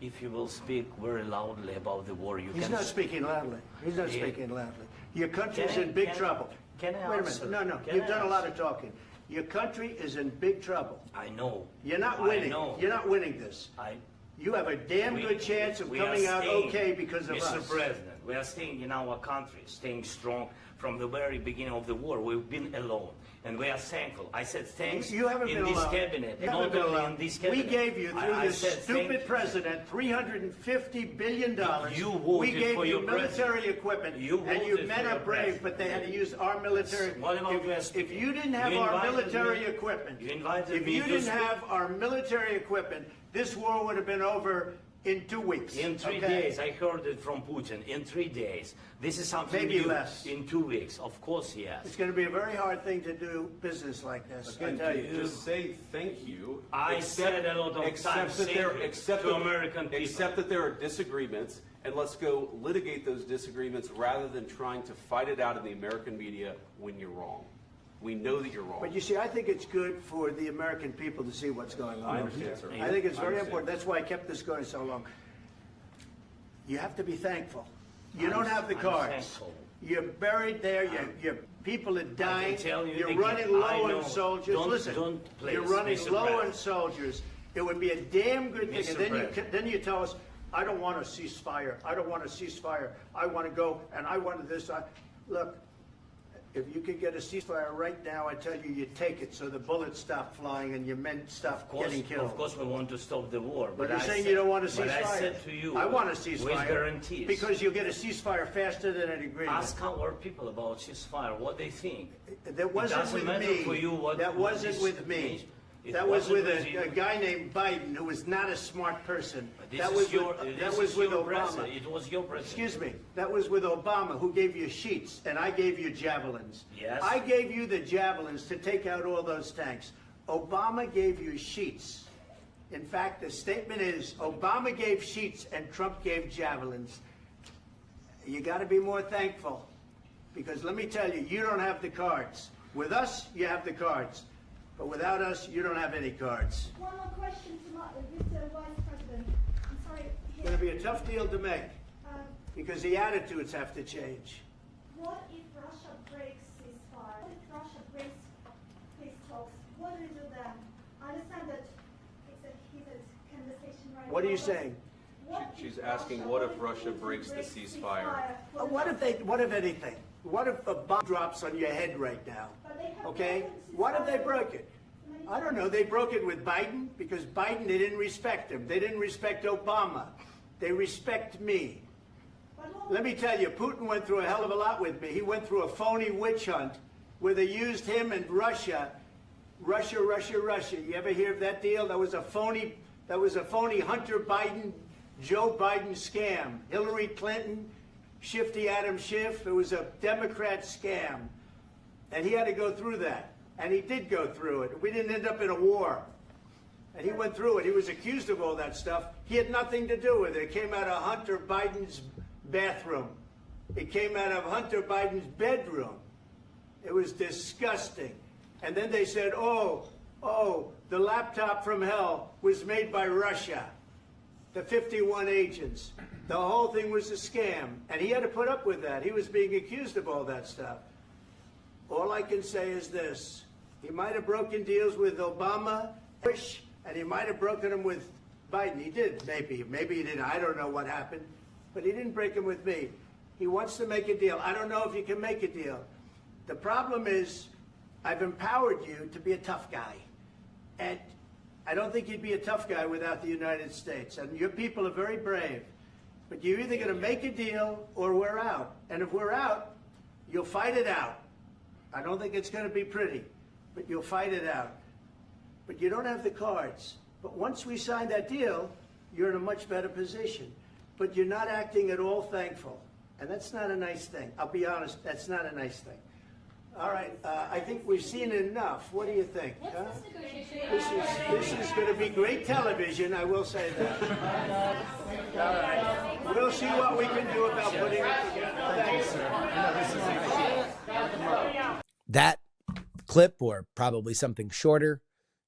if you will speak very loudly about the war, you He's can... not speaking loudly. He's not Yeah. speaking loudly. Your country's Can I- in big can- trouble. can I Wait a answer? minute. No. Can You've I done a lot answer? of talking. Your country is in big trouble. I know. You're not I winning. know. You're not winning this. You have a damn We- good chance of we are coming out staying, okay because of Mr. us. President, we are staying in our country, staying strong from the very beginning of the war. We've been alone, and we are thankful. I said thanks You haven't in been this alone. cabinet, You haven't not been only alone. in this We cabinet. gave you, through I this said thank stupid you. president, $350 billion. You voted we gave for you your military president. equipment, You and voted you for men your are brave, president. but they had to use our military. What about US If you didn't You have our invited military me- equipment, you invited if me you to didn't speak. have our military equipment, this war would have been over in 2 weeks. In 3 okay? days, I heard it from Putin. In 3 days, this is something Maybe new. less. In 2 weeks, of course, yes. It's going to be a very hard thing to do business like this. I Again, tell you. just say thank you. I said a lot of accept times that there, thank you accept to that- American people. Accept that there are disagreements, and let's go litigate those disagreements rather than trying to fight it out in the American media when you're wrong. We know that you're wrong. But you see, I think it's good for the American people to see what's going on. I understand, sir. I think it's I very understand. important. That's why I kept this going so long. You have to be thankful. You I'm- don't have the I'm cards. thankful. You're buried there. Your people are dying. tell you You're again, running I low know. on soldiers. Don't- Listen, don't, please, you're running Mr. low on President. soldiers. It would be a damn good thing. Mr. And then President. then you tell us, I don't want a ceasefire. I don't want a ceasefire. I want to go, and I want this. Look, if you could get a ceasefire right now, I tell you, you take it so the bullets stop flying and your men stop getting killed. Of course, we want to stop the war. But you're I saying said- you don't want a ceasefire. But I said to you, I want a ceasefire. with guarantees. Because you'll get a ceasefire faster than an agreement. Ask our people about ceasefire, what they think. That wasn't doesn't with matter me. for you what- That what wasn't this with me. means. It That was wasn't with with you. a guy named Biden, who was not a smart person. This That is was your, with, this that was is with your Obama. president. It was your president. Excuse me. That was with Obama, who gave you sheets, and I gave you javelins. Yes. I gave you the javelins to take out all those tanks. Obama gave you sheets. In fact, the statement is Obama gave sheets and Trump gave javelins. You got to be more thankful, because let me tell you, you don't have the cards. With us, you have the cards. But without us, you don't have any cards. One more question to Mr. Vice President. I'm sorry. It's going to be a tough deal to make, Um, because the attitudes have to change. what if Russia breaks ceasefire? What if Russia breaks peace talks? What do we do then? I understand that it's a heated conversation right now. What are you but saying? what if She's asking, what if Russia Putin breaks the breaks ceasefire? What if anything? What if a bomb drops on your head right now? But they have Okay? broken What if they ceasefire broke it? many I don't know. They broke it with Biden, because Biden, they didn't respect him. They didn't respect Obama. They respect me. But what- Let me tell you, Putin went through a hell of a lot with me. He went through a phony witch hunt where they used him and Russia. Russia. You ever hear of that deal? That was a phony Hunter Biden, Joe Biden scam. Hillary Clinton, Shifty Adam Schiff. It was a Democrat scam. And he had to go through that. And he did go through it. We didn't end up in a war. And he went through it. He was accused of all that stuff. He had nothing to do with it. It came out of Hunter Biden's bathroom. It came out of Hunter Biden's bedroom. It was disgusting. And then they said, oh, the laptop from hell was made by Russia. the 51 agents. The whole thing was a scam, and he had to put up with that. He was being accused of all that stuff. All I can say is this. He might have broken deals with Obama, Bush, and he might have broken them with Biden. He did, maybe. Maybe he didn't. I don't know what happened. But he didn't break them with me. He wants to make a deal. I don't know if you can make a deal. The problem is I've empowered you to be a tough guy. And I don't think you'd be a tough guy without the United States. And your people are very brave. But you're either going to make a deal or we're out. And if we're out, you'll fight it out. I don't think it's going to be pretty, but you'll fight it out. But you don't have the cards. But once we sign that deal, you're in a much better position. But you're not acting at all thankful. And that's not a nice thing. I'll be honest, that's not a nice thing. All right, I think we've seen enough. What do you think? Huh? This is going to be great television, I will say that. All right. We'll see what we can do about putting it together. Thanks. That clip, or probably something shorter,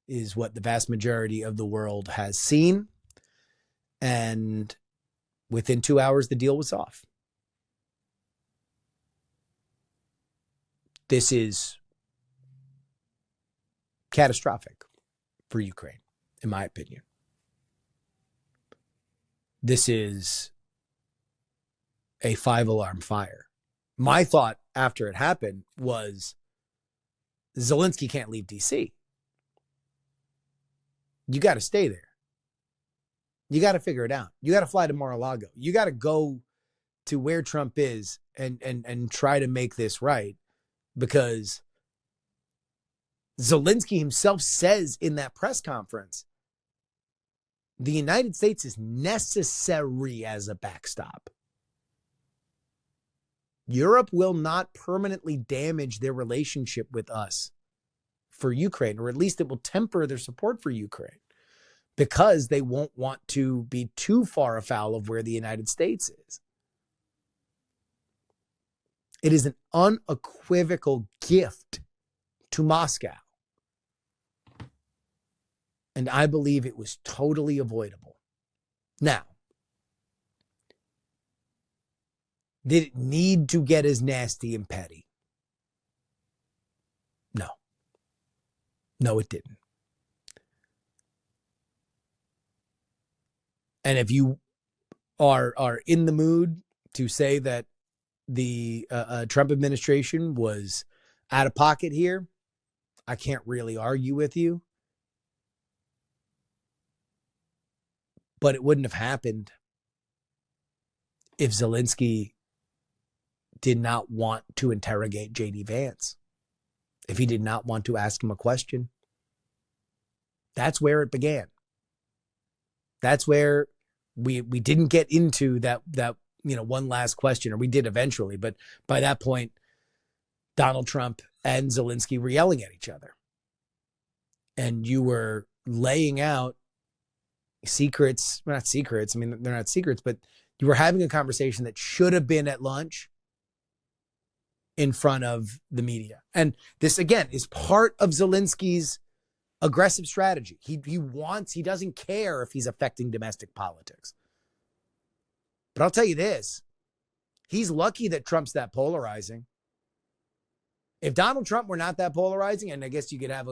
is what the vast majority of the world has seen. And within 2 hours, the deal was off. This is catastrophic for Ukraine, in my opinion. This is a 5-alarm fire. My thought after it happened was Zelenskyy can't leave D.C. You got to stay there. You got to figure it out. You got to fly to Mar-a-Lago. You got to go to where Trump is and try to make this right. Because Zelenskyy himself says in that press conference, the United States is necessary as a backstop. Europe will not permanently damage their relationship with us for Ukraine, or at least it will temper their support for Ukraine, because they won't want to be too far afoul of where the United States is. It is an unequivocal gift to Moscow. And I believe it was totally avoidable. Now, did it need to get as nasty and petty? No. No, it didn't. And if you are in the mood to say that the Trump administration was out of pocket here, I can't really argue with you. But it wouldn't have happened if Zelenskyy did not want to interrogate J.D. Vance, if he did not want to ask him a question. That's where it began. That's where we didn't get into that one last question, or we did eventually, but by that point, Donald Trump and Zelenskyy were yelling at each other. And you were laying out secrets, well, not secrets, I mean, they're not secrets, but you were having a conversation that should have been at lunch in front of the media. And this, again, is part of Zelenskyy's aggressive strategy. He doesn't care if he's affecting domestic politics. But I'll tell you this, he's lucky that Trump's that polarizing. If Donald Trump were not that polarizing, and I guess you could have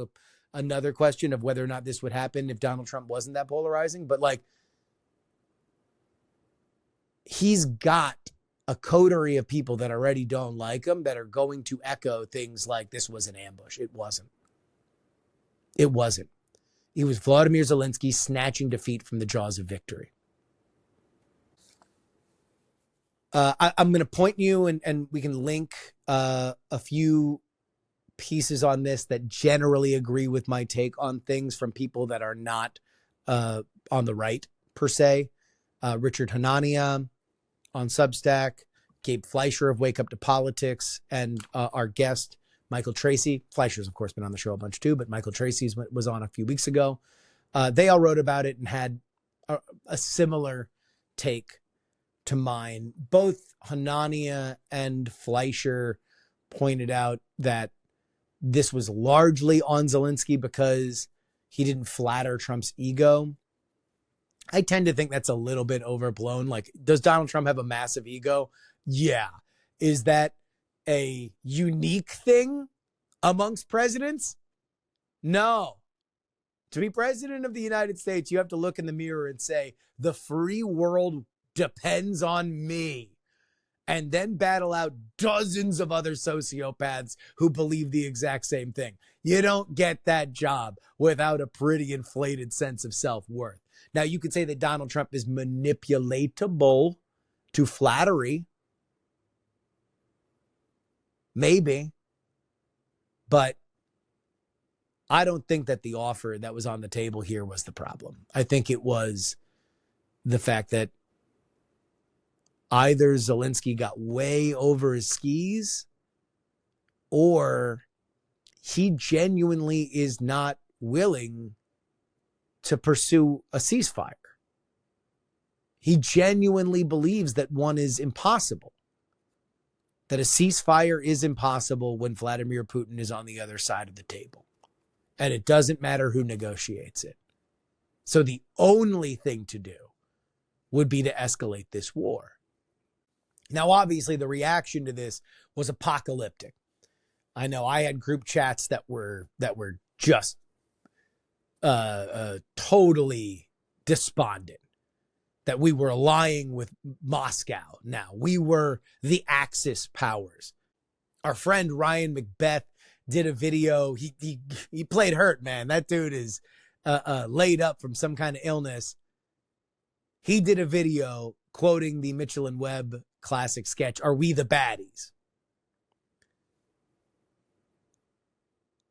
another question of whether or not this would happen if Donald Trump wasn't that polarizing, but he's got a coterie of people that already don't like him that are going to echo things like this was an ambush. It wasn't. It wasn't. It was Vladimir Zelenskyy snatching defeat from the jaws of victory. I'm going to point you, and we can link a few pieces on this that generally agree with my take on things from people that are not on the right, per se. Richard Hanania on Substack, Gabe Fleischer of Wake Up to Politics, and our guest, Michael Tracy. Fleischer's, of course, been on the show a bunch too, but Michael Tracy's was on a few weeks ago. They all wrote about it and had a similar take to mine. Both Hanania and Fleischer pointed out that this was largely on Zelenskyy because he didn't flatter Trump's ego. I tend to think that's a little bit overblown. Like, does Donald Trump have a massive ego? Yeah. Is that a unique thing amongst presidents? No. To be president of the United States, you have to look in the mirror and say, the free world depends on me. And then battle out dozens of other sociopaths who believe the exact same thing. You don't get that job without a pretty inflated sense of self-worth. Now, you could say that Donald Trump is manipulatable to flattery. Maybe. But I don't think that the offer that was on the table here was the problem. I think it was the fact that either Zelenskyy got way over his skis or he genuinely is not willing to pursue a ceasefire. He genuinely believes that one is impossible, that a ceasefire is impossible when Vladimir Putin is on the other side of the table. And it doesn't matter who negotiates it. So the only thing to do would be to escalate this war. Now, obviously, the reaction to this was apocalyptic. I know I had group chats that were just totally despondent, that we were allying with Moscow now. We were the Axis powers. Our friend Ryan Macbeth did a video. He played hurt, man. That dude is laid up from some kind of illness. He did a video quoting the Mitchell and Webb classic sketch, "Are We the Baddies?"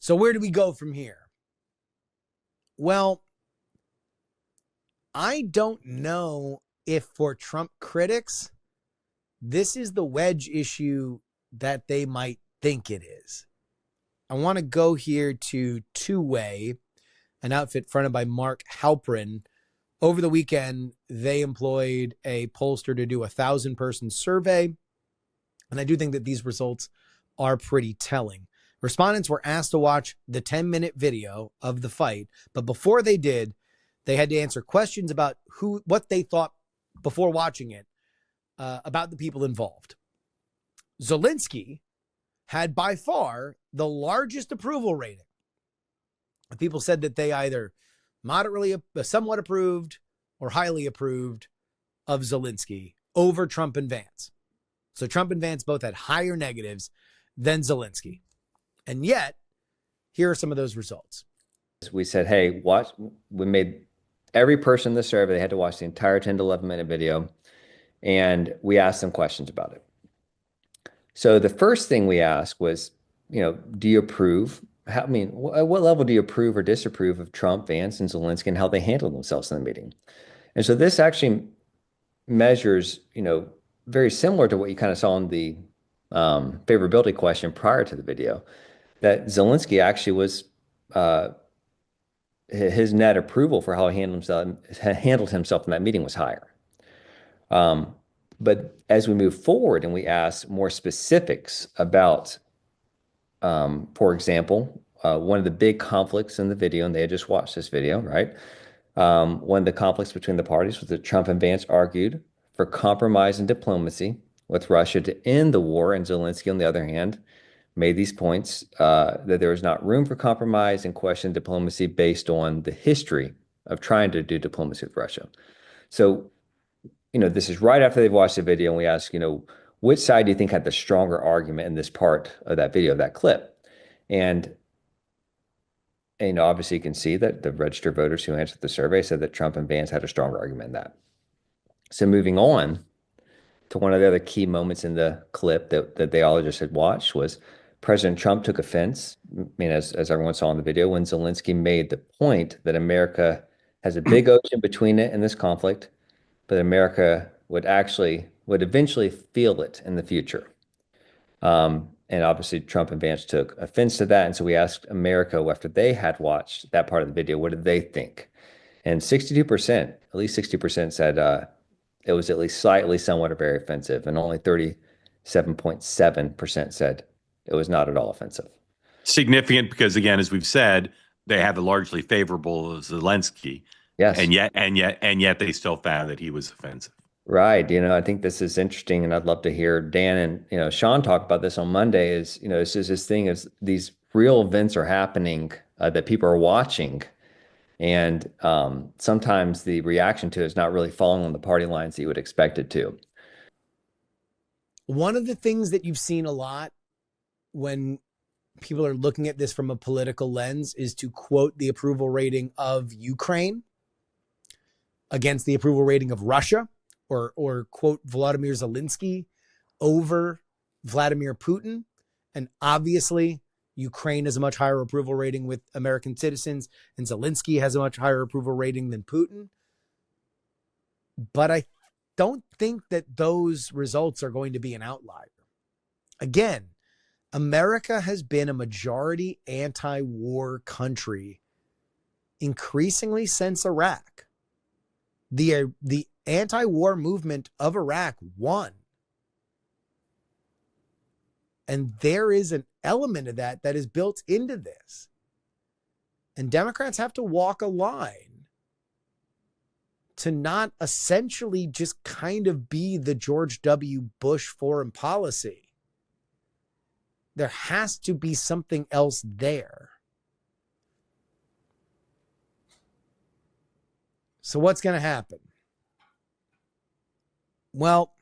So where do we go from here? Well, I don't know if for Trump critics, this is the wedge issue that they might think it is. I want to go here to Two Way, an outfit fronted by Mark Halperin. Over the weekend, they employed a pollster to do a 1,000-person survey. And I do think that these results are pretty telling. Respondents were asked to watch the 10-minute video of the fight, but before they did, they had to answer questions about what they thought before watching it about the people involved. Zelenskyy had by far the largest approval rating. People said that they either moderately, somewhat approved or highly approved of Zelenskyy over Trump and Vance. So Trump and Vance both had higher negatives than Zelenskyy. And yet, here are some of those results. We said, hey, we made every person in the survey, they had to watch the entire 10 to 11 minute video. And we asked them questions about it. So the first thing we asked was, do you approve? What level do you approve or disapprove of Trump, Vance, and Zelenskyy and how they handled themselves in the meeting? And so this actually measures, very similar to what you kind of saw in the favorability question prior to the video, that Zelenskyy actually was, his net approval for how he handled himself in that meeting was higher. But as we move forward and we ask more specifics about, for example, one of the big conflicts in the video, and they had just watched this video, right? One of the conflicts between the parties was that Trump and Vance argued for compromise and diplomacy with Russia to end the war, and Zelenskyy, on the other hand, made these points that there was not room for compromise and questioned diplomacy based on the history of trying to do diplomacy with Russia. So, this is right after they've watched the video, and we ask, which side do you think had the stronger argument in this part of that video, that clip? And obviously you can see that the registered voters who answered the survey said that Trump and Vance had a stronger argument in that. So moving on to one of the other key moments in the clip that they all just had watched was President Trump took offense, as everyone saw in the video, when Zelenskyy made the point that America has a big ocean between it and this conflict, but America would eventually feel it in the future. And obviously Trump and Vance took offense to that. And so we asked America, after they had watched that part of the video, what did they think? And 62%, at least 60% said it was at least slightly, somewhat, or very offensive. And only 37.7% said it was not at all offensive. Significant because, again, as we've said, they have a largely favorable Zelenskyy. Yes. And yet they still found that he was offensive. Right. I think this is interesting, and I'd love to hear Dan and Sean talk about this on Monday. This is this thing is these real events are happening that people are watching, and sometimes the reaction to it is not really falling on the party lines that you would expect it to. One of the things that you've seen a lot when people are looking at this from a political lens is to quote the approval rating of Ukraine against the approval rating of Russia, or quote Volodymyr Zelenskyy over Vladimir Putin. And obviously, Ukraine has a much higher approval rating with American citizens, and Zelenskyy has a much higher approval rating than Putin. But I don't think that those results are going to be an outlier. Again, America has been a majority anti-war country increasingly since Iraq. The anti-war movement of Iraq won. And there is an element of that is built into this. And Democrats have to walk a line to not essentially just kind of be the George W. Bush foreign policy. There has to be something else there. So what's going to happen? Well,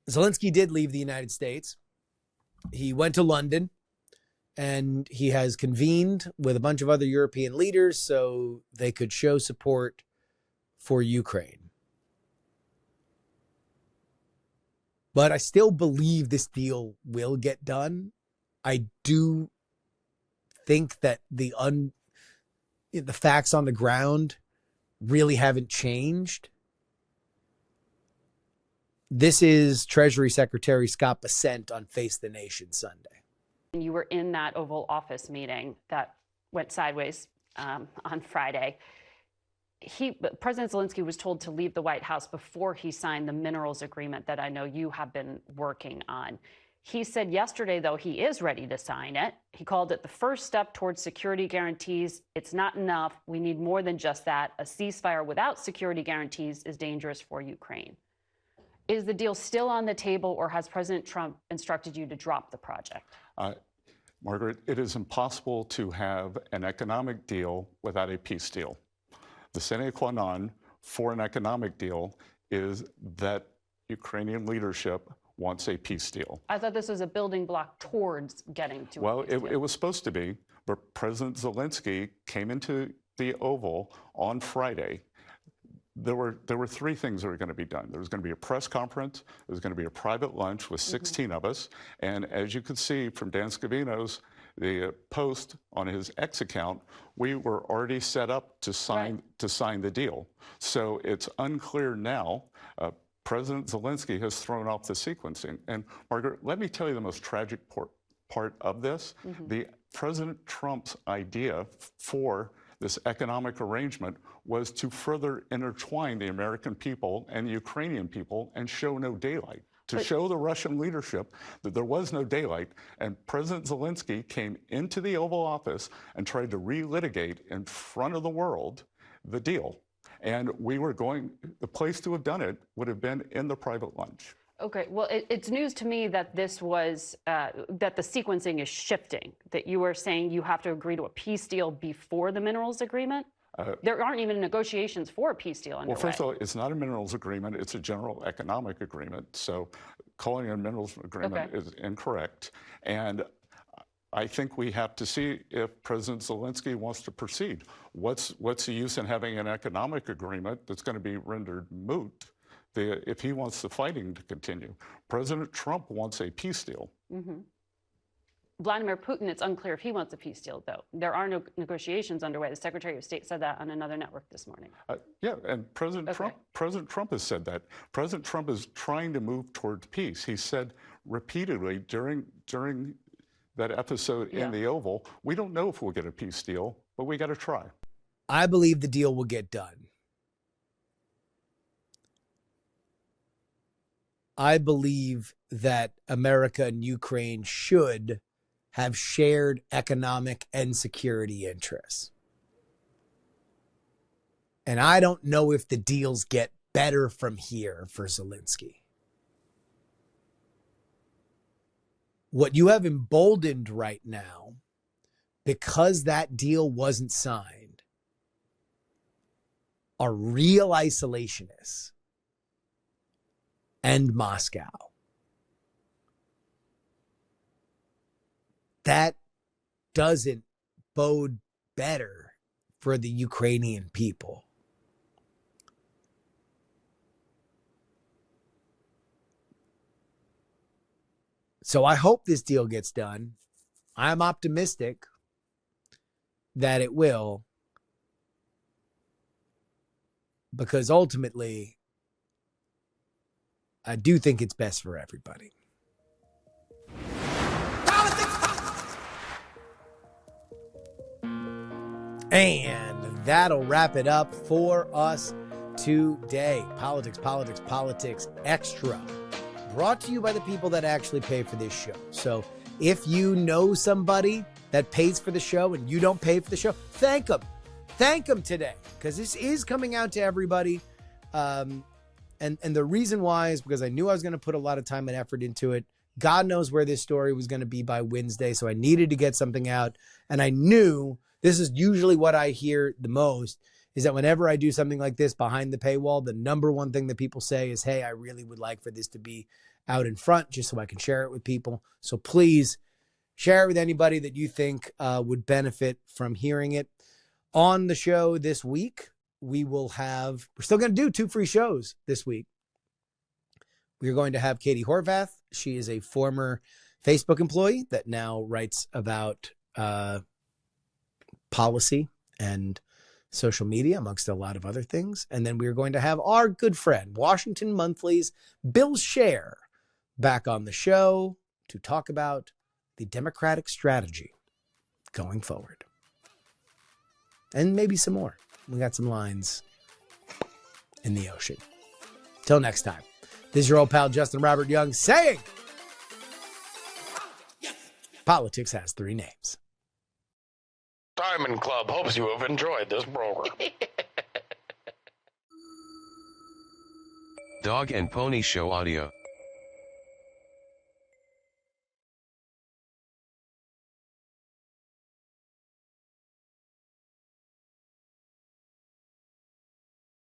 Zelenskyy did leave the United States. He went to London, and he has convened with a bunch of other European leaders so they could show support for Ukraine. But I still believe this deal will get done. I do think that the facts on the ground really haven't changed. This is Treasury Secretary Scott Bessent on Face the Nation Sunday. You were in that Oval Office meeting that went sideways on Friday. President Zelenskyy was told to leave the White House before he signed the minerals agreement that I know you have been working on. He said yesterday, though, he is ready to sign it. He called it the first step towards security guarantees. It's not enough. We need more than just that. A ceasefire without security guarantees is dangerous for Ukraine. Is the deal still on the table, or has President Trump instructed you to drop the project? Margaret, it is impossible to have an economic deal without a peace deal. The sine qua non for an economic deal is that Ukrainian leadership wants a peace deal. I thought this was a building block towards getting to Well, a peace deal. it was supposed to be, but President Zelenskyy came into the Oval on Friday. There were three things that were going to be done. There was going to be a press conference. There was going to be a private lunch with 16 of us. And as you could see from Dan Scavino's the post on his X account, we were already set up to sign the deal. So it's unclear now. President Zelenskyy has thrown off the sequencing. And Margaret, let me tell you the most tragic part of this. The President Trump's idea for this economic arrangement was to further intertwine the American people and the Ukrainian people and show no daylight, to show the Russian leadership that there was no daylight. And President Zelenskyy came into the Oval Office and tried to relitigate in front of the world the deal. And the place to have done it would have been in the private lunch. Okay, well, it's news to me that this was, that the sequencing is shifting, that you were saying you have to agree to a peace deal before the minerals agreement. There aren't even negotiations for a peace deal underway. Well, first of all, it's not a minerals agreement, it's a general economic agreement. So calling it a minerals agreement is incorrect. And I think we have to see if President Zelenskyy wants to proceed. What's the use in having an economic agreement that's going to be rendered moot if he wants the fighting to continue? President Trump wants a peace deal. Vladimir Putin, it's unclear if he wants a peace deal, though. There are no negotiations underway. The Secretary of State said that on another network this morning. Yeah, and President Trump has said that. President Trump is trying to move towards peace. He said repeatedly during that episode in the Oval, we don't know if we'll get a peace deal, but we got to try. I believe the deal will get done. I believe that America and Ukraine should have shared economic and security interests. And I don't know if the deals get better from here for Zelenskyy. What you have emboldened right now, because that deal wasn't signed, are real isolationists and Moscow. That doesn't bode better for the Ukrainian people. So I hope this deal gets done. I'm optimistic that it will, because ultimately, I do think it's best for everybody. And that'll wrap it up for us today. Politics, Politics, Politics Extra. Brought to you by the people that actually pay for this show. So if you know somebody that pays for the show and you don't pay for the show, thank them. Thank them today, because this is coming out to everybody. And the reason why is because I knew I was going to put a lot of time and effort into it. God knows where this story was going to be by Wednesday, so I needed to get something out. And I knew, this is usually what I hear the most, is that whenever I do something like this behind the paywall, the number one thing that people say is, hey, I really would like for this to be out in front just so I can share it with people. So please share it with anybody that you think would benefit from hearing it. On the show this week, we're still going to do 2 free shows this week. We're going to have Katie Horvath. She is a former Facebook employee that now writes about policy and social media, amongst a lot of other things. And then we're going to have our good friend, Washington Monthly's Bill Scher, back on the show to talk about the Democratic strategy going forward. And maybe some more. We got some lines in the ocean. Till next time, this is your old pal Justin Robert Young saying, politics has 3 names. Diamond Club hopes you have enjoyed this program. Dog and Pony Show audio.